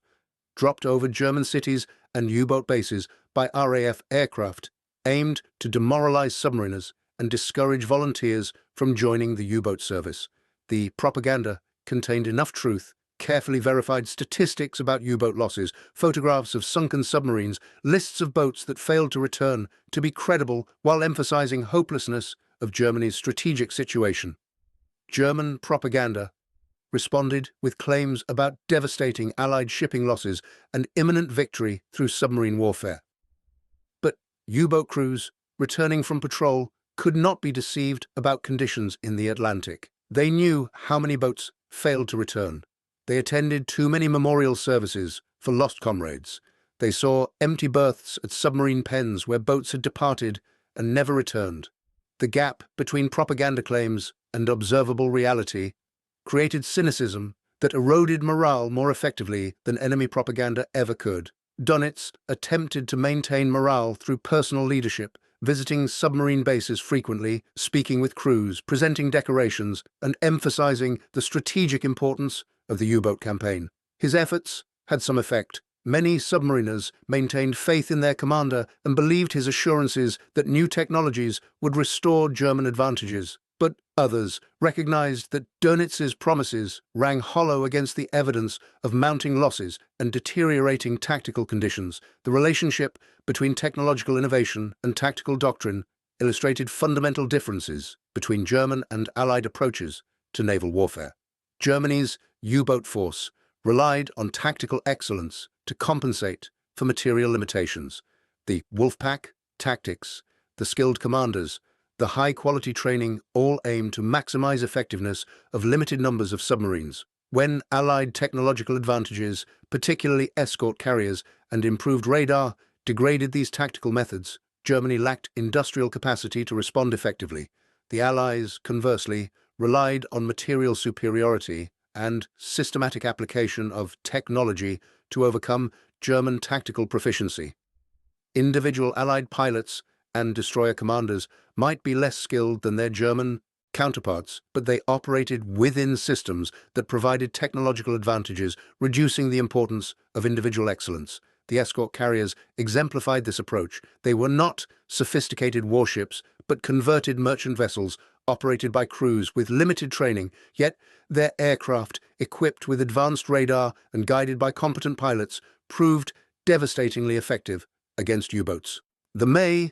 Speaker 1: dropped over German cities and U-boat bases by RAF aircraft, aimed to demoralize submariners and discourage volunteers from joining the U-boat service. The propaganda contained enough truth, carefully verified statistics about U-boat losses, photographs of sunken submarines, lists of boats that failed to return, to be credible while emphasizing hopelessness of Germany's strategic situation. German propaganda responded with claims about devastating Allied shipping losses and imminent victory through submarine warfare. But U-boat crews, returning from patrol, could not be deceived about conditions in the Atlantic. They knew how many boats failed to return. They attended too many memorial services for lost comrades. They saw empty berths at submarine pens where boats had departed and never returned. The gap between propaganda claims and observable reality created cynicism that eroded morale more effectively than enemy propaganda ever could. Dönitz attempted to maintain morale through personal leadership, visiting submarine bases frequently, speaking with crews, presenting decorations, and emphasizing the strategic importance of the U-boat campaign. His efforts had some effect. Many submariners maintained faith in their commander and believed his assurances that new technologies would restore German advantages. But others recognized that Dönitz's promises rang hollow against the evidence of mounting losses and deteriorating tactical conditions. The relationship between technological innovation and tactical doctrine illustrated fundamental differences between German and Allied approaches to naval warfare. Germany's U-boat force relied on tactical excellence to compensate for material limitations. The Wolfpack tactics, the skilled commanders, the high-quality training all aimed to maximize effectiveness of limited numbers of submarines. When Allied technological advantages, particularly escort carriers and improved radar, degraded these tactical methods, Germany lacked industrial capacity to respond effectively. The Allies, conversely, relied on material superiority and systematic application of technology to overcome German tactical proficiency. Individual Allied pilots and destroyer commanders might be less skilled than their German counterparts, but they operated within systems that provided technological advantages, reducing the importance of individual excellence. The escort carriers exemplified this approach. They were not sophisticated warships, but converted merchant vessels operated by crews with limited training, yet their aircraft, equipped with advanced radar and guided by competent pilots, proved devastatingly effective against U-boats. The May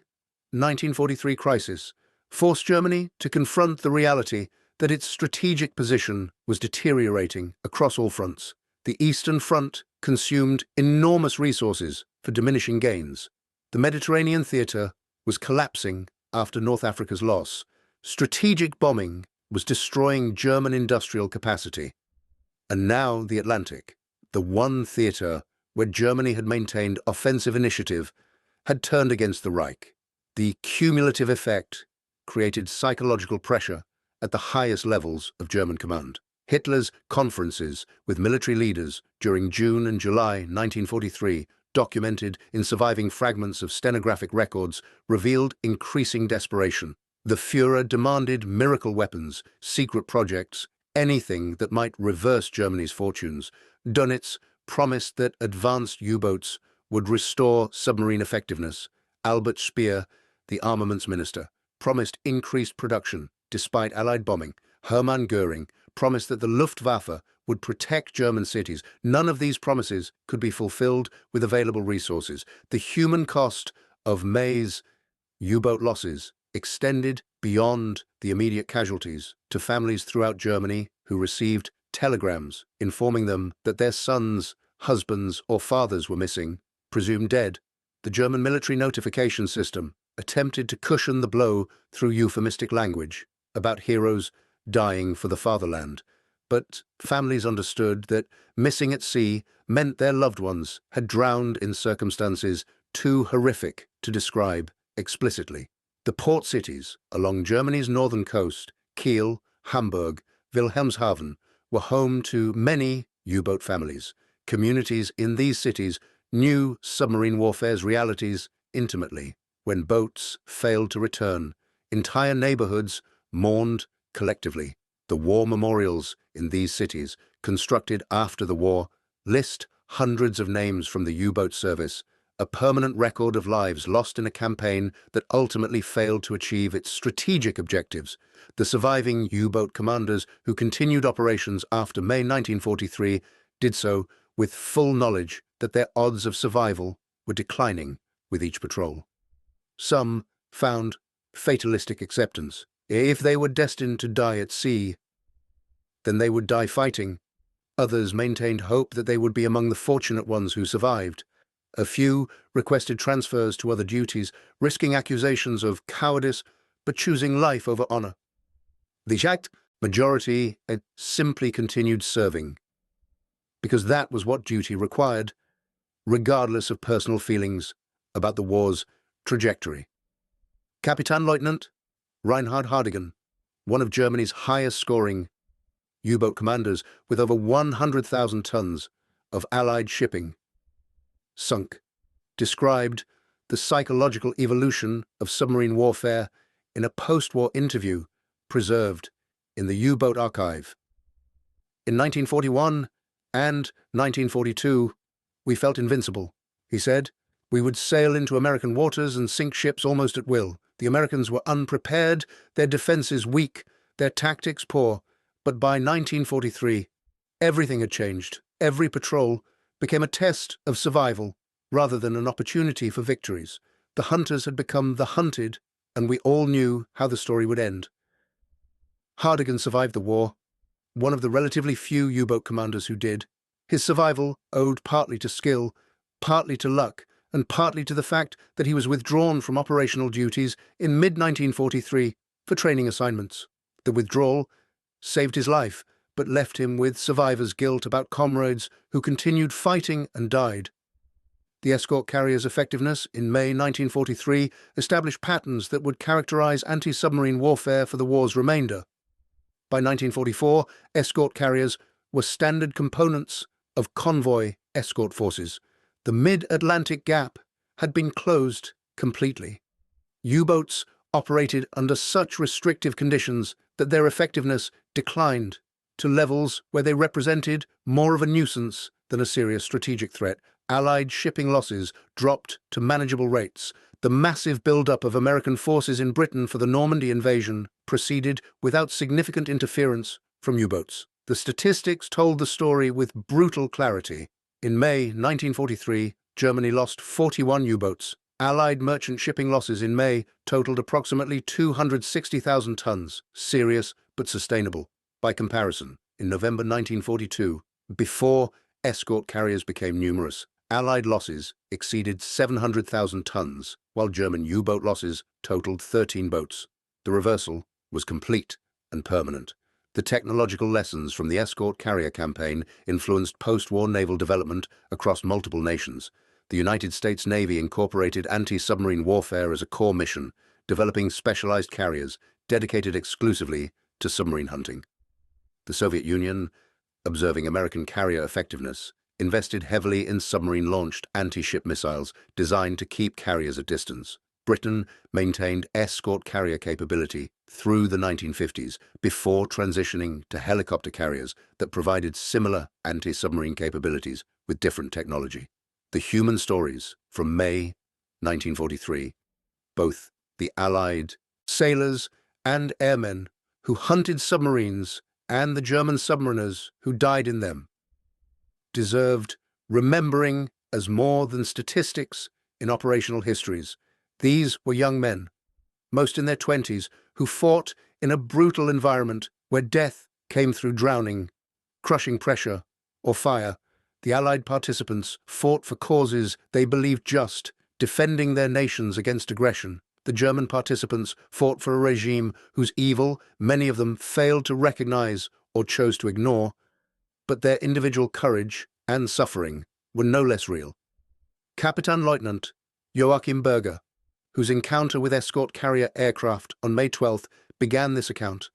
Speaker 1: 1943 crisis forced Germany to confront the reality that its strategic position was deteriorating across all fronts. The Eastern Front consumed enormous resources for diminishing gains. The Mediterranean theatre was collapsing after North Africa's loss. Strategic bombing was destroying German industrial capacity. And now the Atlantic, the one theatre where Germany had maintained offensive initiative, had turned against the Reich. The cumulative effect created psychological pressure at the highest levels of German command. Hitler's conferences with military leaders during June and July 1943, documented in surviving fragments of stenographic records, revealed increasing desperation. The Führer demanded miracle weapons, secret projects, anything that might reverse Germany's fortunes. Dönitz promised that advanced U-boats would restore submarine effectiveness. Albert Speer, the armaments minister, promised increased production despite Allied bombing. Hermann Göring promised that the Luftwaffe would protect German cities. None of these promises could be fulfilled with available resources. The human cost of May's U-boat losses extended beyond the immediate casualties to families throughout Germany who received telegrams informing them that their sons, husbands, or fathers were missing, presumed dead. The German military notification system attempted to cushion the blow through euphemistic language about heroes dying for the fatherland, but families understood that missing at sea meant their loved ones had drowned in circumstances too horrific to describe explicitly. The port cities along Germany's northern coast, Kiel, Hamburg, Wilhelmshaven, were home to many U-boat families. Communities in these cities knew submarine warfare's realities intimately. When boats failed to return, entire neighborhoods mourned collectively. The war memorials in these cities, constructed after the war, list hundreds of names from the U-boat service, a permanent record of lives lost in a campaign that ultimately failed to achieve its strategic objectives. The surviving U-boat commanders who continued operations after May 1943 did so with full knowledge that their odds of survival were declining with each patrol. Some found fatalistic acceptance. If they were destined to die at sea, then they would die fighting. Others maintained hope that they would be among the fortunate ones who survived. A few requested transfers to other duties, risking accusations of cowardice, but choosing life over honor. The exact majority had simply continued serving, because that was what duty required, regardless of personal feelings about the war's trajectory. Kapitänleutnant Reinhard Hardigan, one of Germany's highest-scoring U-boat commanders with over 100,000 tons of Allied shipping, Sank, described the psychological evolution of submarine warfare in a post-war interview preserved in the U-boat archive. In 1941 and 1942, we felt invincible, he said. We would sail into American waters and sink ships almost at will. The Americans were unprepared, their defenses weak, their tactics poor. But by 1943, everything had changed. Every patrol became a test of survival rather than an opportunity for victories. The hunters had become the hunted, and we all knew how the story would end. Hardigan survived the war, one of the relatively few U-boat commanders who did. His survival owed partly to skill, partly to luck, and partly to the fact that he was withdrawn from operational duties in mid-1943 for training assignments. The withdrawal saved his life, but left him with survivor's guilt about comrades who continued fighting and died. The escort carrier's effectiveness in May 1943 established patterns that would characterize anti-submarine warfare for the war's remainder. By 1944, escort carriers were standard components of convoy escort forces. The mid-Atlantic gap had been closed completely. U-boats operated under such restrictive conditions that their effectiveness declined to levels where they represented more of a nuisance than a serious strategic threat. Allied shipping losses dropped to manageable rates. The massive buildup of American forces in Britain for the Normandy invasion proceeded without significant interference from U-boats. The statistics told the story with brutal clarity. In May 1943, Germany lost 41 U-boats. Allied merchant shipping losses in May totaled approximately 260,000 tons, serious but sustainable. By comparison, in November 1942, before escort carriers became numerous, Allied losses exceeded 700,000 tons, while German U-boat losses totaled 13 boats. The reversal was complete and permanent. The technological lessons from the escort carrier campaign influenced post-war naval development across multiple nations. The United States Navy incorporated anti-submarine warfare as a core mission, developing specialized carriers dedicated exclusively to submarine hunting. The Soviet Union, observing American carrier effectiveness, invested heavily in submarine-launched anti-ship missiles designed to keep carriers at distance. Britain maintained escort carrier capability through the 1950s before transitioning to helicopter carriers that provided similar anti-submarine capabilities with different technology. The human stories from May 1943, both the Allied sailors and airmen who hunted submarines and the German submariners who died in them, deserved remembering as more than statistics in operational histories. These were young men, most in their 20s, who fought in a brutal environment where death came through drowning, crushing pressure, or fire. The Allied participants fought for causes they believed just, defending their nations against aggression. The German participants fought for a regime whose evil many of them failed to recognize or chose to ignore, but their individual courage and suffering were no less real. Captain-Leutnant Joachim Berger, whose encounter with escort carrier aircraft on May 12th began this account,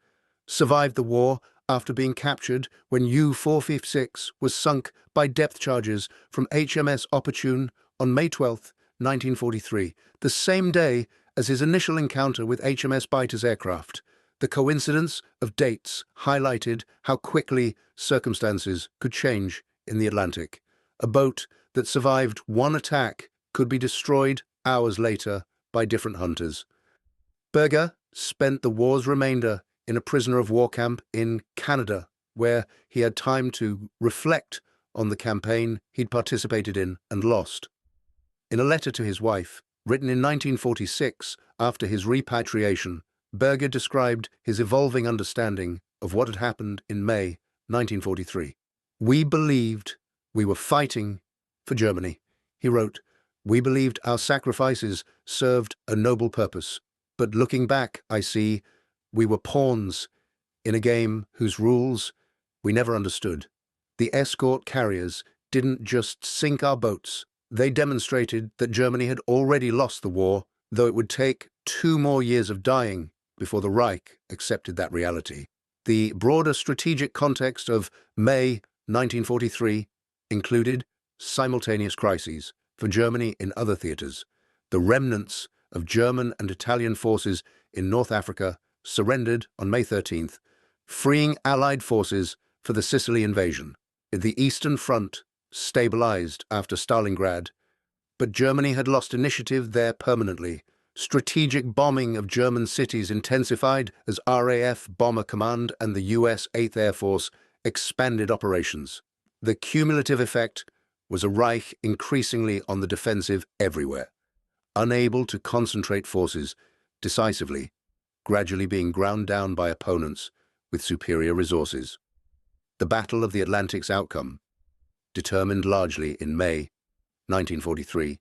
Speaker 1: survived the war after being captured when U-456 was sunk by depth charges from HMS Opportune on May 12, 1943, the same day as his initial encounter with HMS Biter's aircraft. The coincidence of dates highlighted how quickly circumstances could change in the Atlantic. A boat that survived one attack could be destroyed hours later by different hunters. Berger spent the war's remainder in a prisoner of war camp in Canada, where he had time to reflect on the campaign he'd participated in and lost. In a letter to his wife, written in 1946 after his repatriation, Berger described his evolving understanding of what had happened in May 1943. "We believed we were fighting for Germany," he wrote. "We believed our sacrifices served a noble purpose. But looking back, I see we were pawns in a game whose rules we never understood. The escort carriers didn't just sink our boats. They demonstrated that Germany had already lost the war, though it would take 2 more years of dying before the Reich accepted that reality." The broader strategic context of May 1943 included simultaneous crises for Germany in other theaters. The remnants of German and Italian forces in North Africa surrendered on May 13th, freeing Allied forces for the Sicily invasion. The Eastern Front stabilized after Stalingrad, but Germany had lost initiative there permanently. Strategic bombing of German cities intensified as RAF Bomber Command and the US 8th Air Force expanded operations. The cumulative effect was a Reich increasingly on the defensive everywhere, unable to concentrate forces decisively, gradually being ground down by opponents with superior resources. The Battle of the Atlantic's outcome, determined largely in May 1943,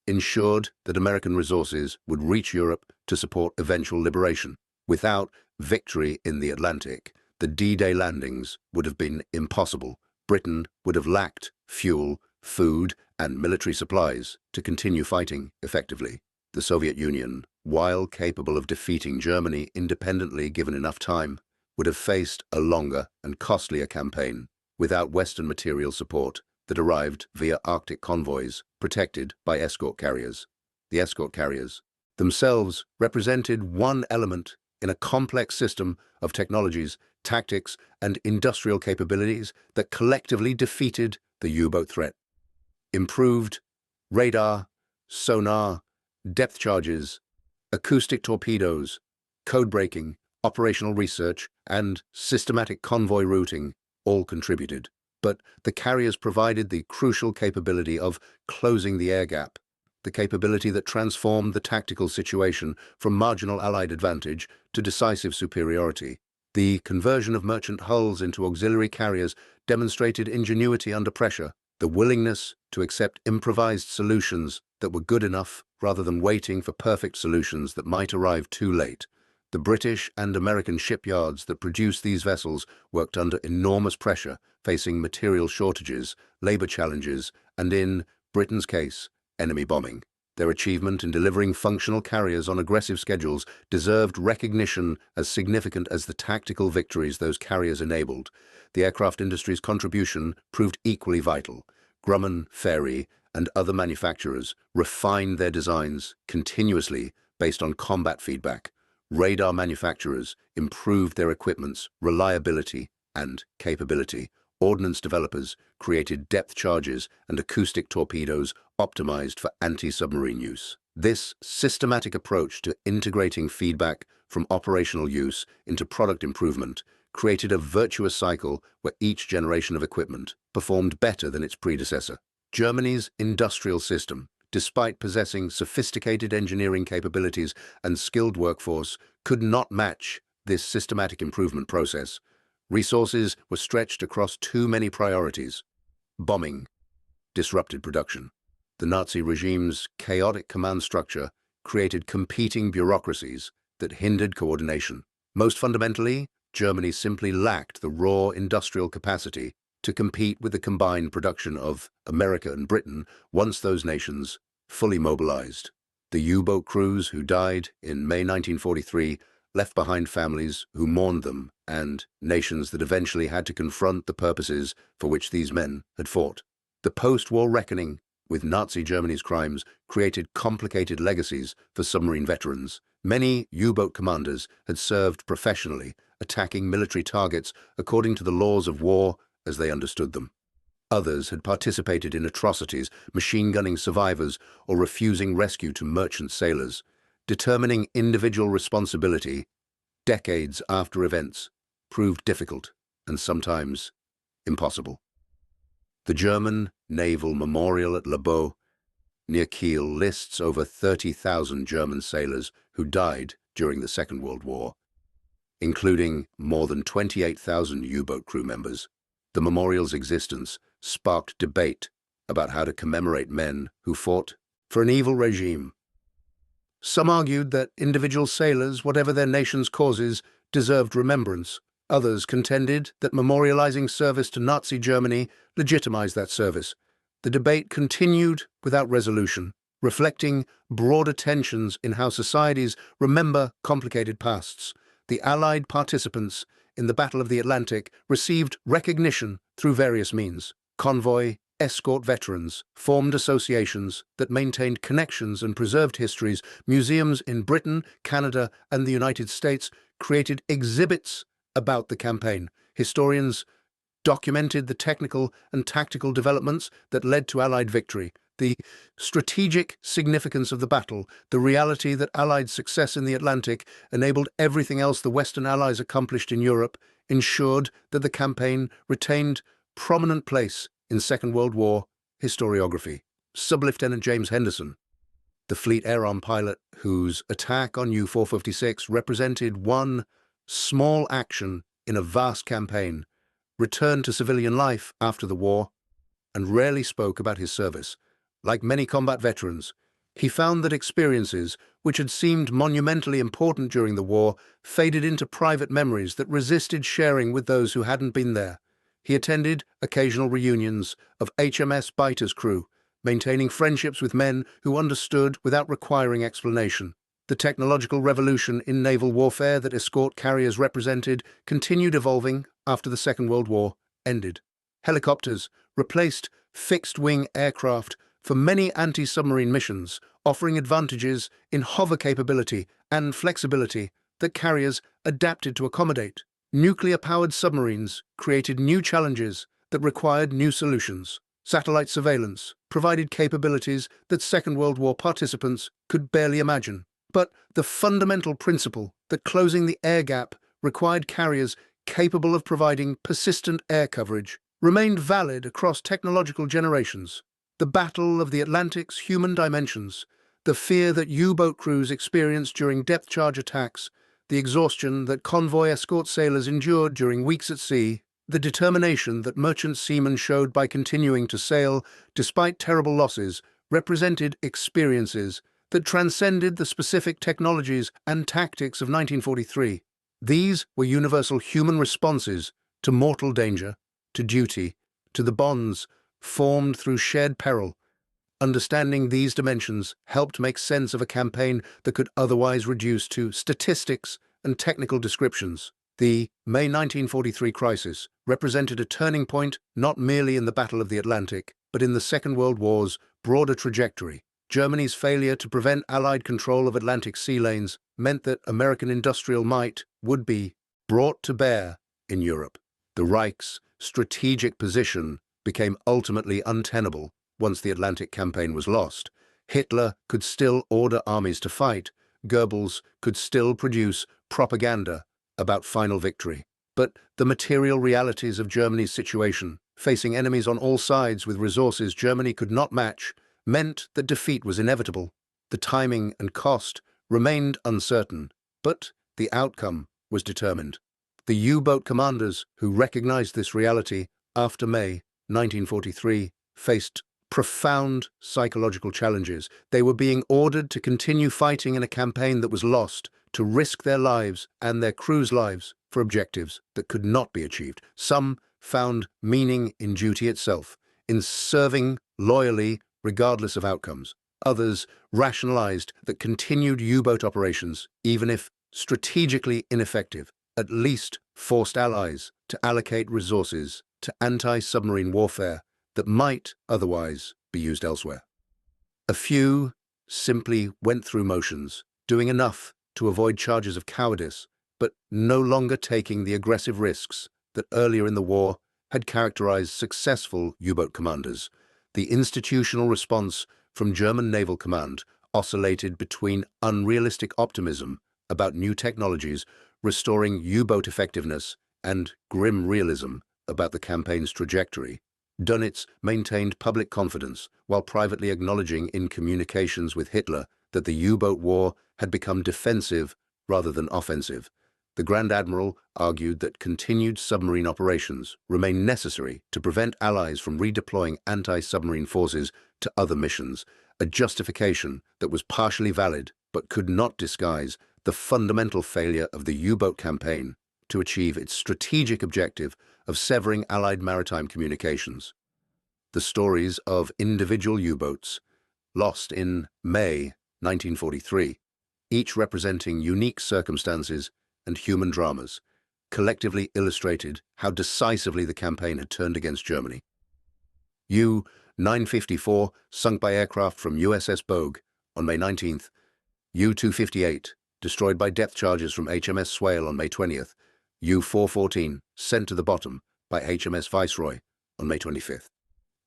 Speaker 1: ensured that American resources would reach Europe to support eventual liberation. Without victory in the Atlantic, the D-Day landings would have been impossible. Britain would have lacked fuel, food, and military supplies to continue fighting effectively. The Soviet Union, while capable of defeating Germany independently given enough time, would have faced a longer and costlier campaign without Western material support that arrived via Arctic convoys protected by escort carriers. The escort carriers themselves represented one element in a complex system of technologies, tactics, and industrial capabilities that collectively defeated the U-boat threat. Improved radar, sonar, depth charges, acoustic torpedoes, code breaking, operational research, and systematic convoy routing all contributed. But the carriers provided the crucial capability of closing the air gap, the capability that transformed the tactical situation from marginal Allied advantage to decisive superiority. The conversion of merchant hulls into auxiliary carriers demonstrated ingenuity under pressure, the willingness to accept improvised solutions that were good enough rather than waiting for perfect solutions that might arrive too late. The British and American shipyards that produced these vessels worked under enormous pressure, facing material shortages, labor challenges, and in Britain's case, enemy bombing. Their achievement in delivering functional carriers on aggressive schedules deserved recognition as significant as the tactical victories those carriers enabled. The aircraft industry's contribution proved equally vital. Grumman, Fairey, and other manufacturers refined their designs continuously based on combat feedback. Radar manufacturers improved their equipment's reliability and capability. Ordnance developers created depth charges and acoustic torpedoes optimized for anti-submarine use. This systematic approach to integrating feedback from operational use into product improvement created a virtuous cycle where each generation of equipment performed better than its predecessor. Germany's industrial system, despite possessing sophisticated engineering capabilities and skilled workforce, could not match this systematic improvement process. Resources were stretched across too many priorities. Bombing disrupted production. The Nazi regime's chaotic command structure created competing bureaucracies that hindered coordination. Most fundamentally, Germany simply lacked the raw industrial capacity to compete with the combined production of America and Britain once those nations fully mobilized. The U-boat crews who died in May 1943 left behind families who mourned them and nations that eventually had to confront the purposes for which these men had fought. The post-war reckoning with Nazi Germany's crimes created complicated legacies for submarine veterans. Many U-boat commanders had served professionally, attacking military targets according to the laws of war as they understood them. Others had participated in atrocities, machine-gunning survivors, or refusing rescue to merchant sailors. Determining individual responsibility decades after events proved difficult and sometimes impossible. The German Naval Memorial at Le Beau, near Kiel, lists over 30,000 German sailors who died during the Second World War, including more than 28,000 U-boat crew members. The memorial's existence sparked debate about how to commemorate men who fought for an evil regime. Some argued that individual sailors, whatever their nation's causes, deserved remembrance. Others contended that memorializing service to Nazi Germany legitimized that service. The debate continued without resolution, reflecting broader tensions in how societies remember complicated pasts. The Allied participants in the Battle of the Atlantic received recognition through various means. Convoy, Escort veterans formed associations that maintained connections and preserved histories. Museums in Britain, Canada, and the United States created exhibits about the campaign. Historians documented the technical and tactical developments that led to Allied victory, the strategic significance of the battle, the reality that Allied success in the Atlantic enabled everything else the Western Allies accomplished in Europe, ensured that the campaign retained prominent place in Second World War historiography. Sub-Lieutenant James Henderson, the Fleet Air Arm pilot whose attack on U-456 represented one small action in a vast campaign, returned to civilian life after the war and rarely spoke about his service. Like many combat veterans, he found that experiences which had seemed monumentally important during the war faded into private memories that resisted sharing with those who hadn't been there. He attended occasional reunions of HMS Biter's crew, maintaining friendships with men who understood without requiring explanation. The technological revolution in naval warfare that escort carriers represented continued evolving after the Second World War ended. Helicopters replaced fixed-wing aircraft for many anti-submarine missions, offering advantages in hover capability and flexibility that carriers adapted to accommodate. Nuclear-powered submarines created new challenges that required new solutions. Satellite surveillance provided capabilities that Second World War participants could barely imagine. But the fundamental principle that closing the air gap required carriers capable of providing persistent air coverage remained valid across technological generations. The Battle of the Atlantic's human dimensions, the fear that U-boat crews experienced during depth charge attacks, the exhaustion that convoy escort sailors endured during weeks at sea, the determination that merchant seamen showed by continuing to sail despite terrible losses represented experiences that transcended the specific technologies and tactics of 1943. These were universal human responses to mortal danger, to duty, to the bonds formed through shared peril. Understanding these dimensions helped make sense of a campaign that could otherwise reduce to statistics and technical descriptions. The May 1943 crisis represented a turning point not merely in the Battle of the Atlantic, but in the Second World War's broader trajectory. Germany's failure to prevent Allied control of Atlantic sea lanes meant that American industrial might would be brought to bear in Europe. The Reich's strategic position became ultimately untenable once the Atlantic campaign was lost. Hitler could still order armies to fight. Goebbels could still produce propaganda about final victory. But the material realities of Germany's situation, facing enemies on all sides with resources Germany could not match, meant that defeat was inevitable. The timing and cost remained uncertain, but the outcome was determined. The U-boat commanders who recognized this reality after May 1943 faced profound psychological challenges. They were being ordered to continue fighting in a campaign that was lost, to risk their lives and their crews' lives for objectives that could not be achieved. Some found meaning in duty itself, in serving loyally regardless of outcomes. Others rationalized that continued U-boat operations, even if strategically ineffective, at least forced allies to allocate resources to anti-submarine warfare that might otherwise be used elsewhere. A few simply went through motions, doing enough to avoid charges of cowardice, but no longer taking the aggressive risks that earlier in the war had characterized successful U-boat commanders. The institutional response from German Naval Command oscillated between unrealistic optimism about new technologies restoring U-boat effectiveness and grim realism about the campaign's trajectory. Dönitz maintained public confidence while privately acknowledging in communications with Hitler that the U-boat war had become defensive rather than offensive. The Grand Admiral argued that continued submarine operations remain necessary to prevent allies from redeploying anti-submarine forces to other missions, a justification that was partially valid but could not disguise the fundamental failure of the U-boat campaign to achieve its strategic objective of severing Allied maritime communications. The stories of individual U-boats, lost in May 1943, each representing unique circumstances and human dramas, collectively illustrated how decisively the campaign had turned against Germany. U-954 sunk by aircraft from USS Berger on May 19th, U-258 destroyed by depth charges from HMS Swale on May 20th, U-414 sent to the bottom by HMS Viceroy on May 25th.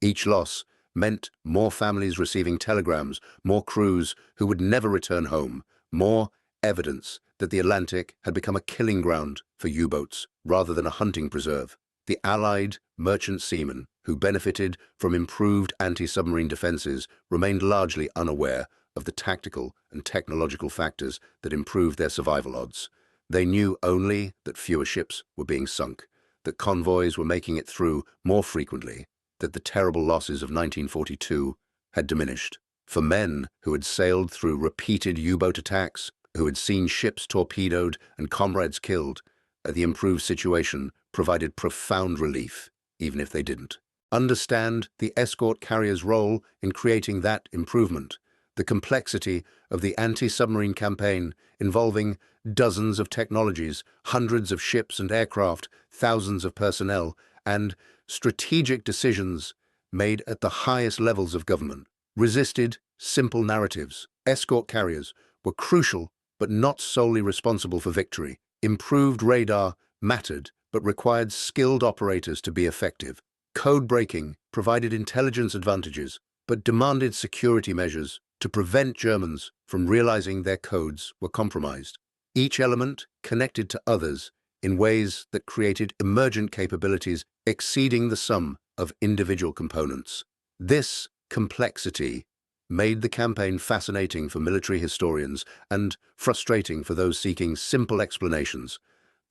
Speaker 1: Each loss meant more families receiving telegrams, more crews who would never return home, more evidence that the Atlantic had become a killing ground for U-boats rather than a hunting preserve. The Allied merchant seamen who benefited from improved anti-submarine defenses remained largely unaware of the tactical and technological factors that improved their survival odds. They knew only that fewer ships were being sunk, that convoys were making it through more frequently, that the terrible losses of 1942 had diminished. For men who had sailed through repeated U-boat attacks, who had seen ships torpedoed and comrades killed, the improved situation provided profound relief, even if they didn't understand the escort carrier's role in creating that improvement. The complexity of the anti-submarine campaign involving dozens of technologies, hundreds of ships and aircraft, thousands of personnel, and strategic decisions made at the highest levels of government resisted simple narratives. Escort carriers were crucial but not solely responsible for victory. Improved radar mattered but required skilled operators to be effective. Code breaking provided intelligence advantages, but demanded security measures to prevent Germans from realizing their codes were compromised. Each element connected to others in ways that created emergent capabilities exceeding the sum of individual components. This complexity made the campaign fascinating for military historians and frustrating for those seeking simple explanations.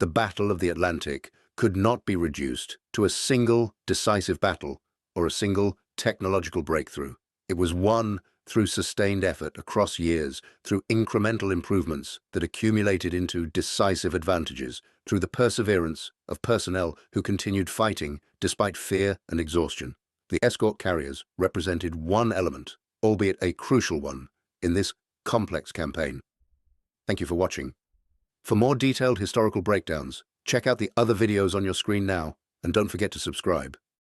Speaker 1: The Battle of the Atlantic could not be reduced to a single decisive battle or a single technological breakthrough. It was won through sustained effort across years, through incremental improvements that accumulated into decisive advantages, through the perseverance of personnel who continued fighting despite fear and exhaustion. The escort carriers represented one element, albeit a crucial one, in this complex campaign. Thank you for watching. For more detailed historical breakdowns, check out the other videos on your screen now, and don't forget to subscribe.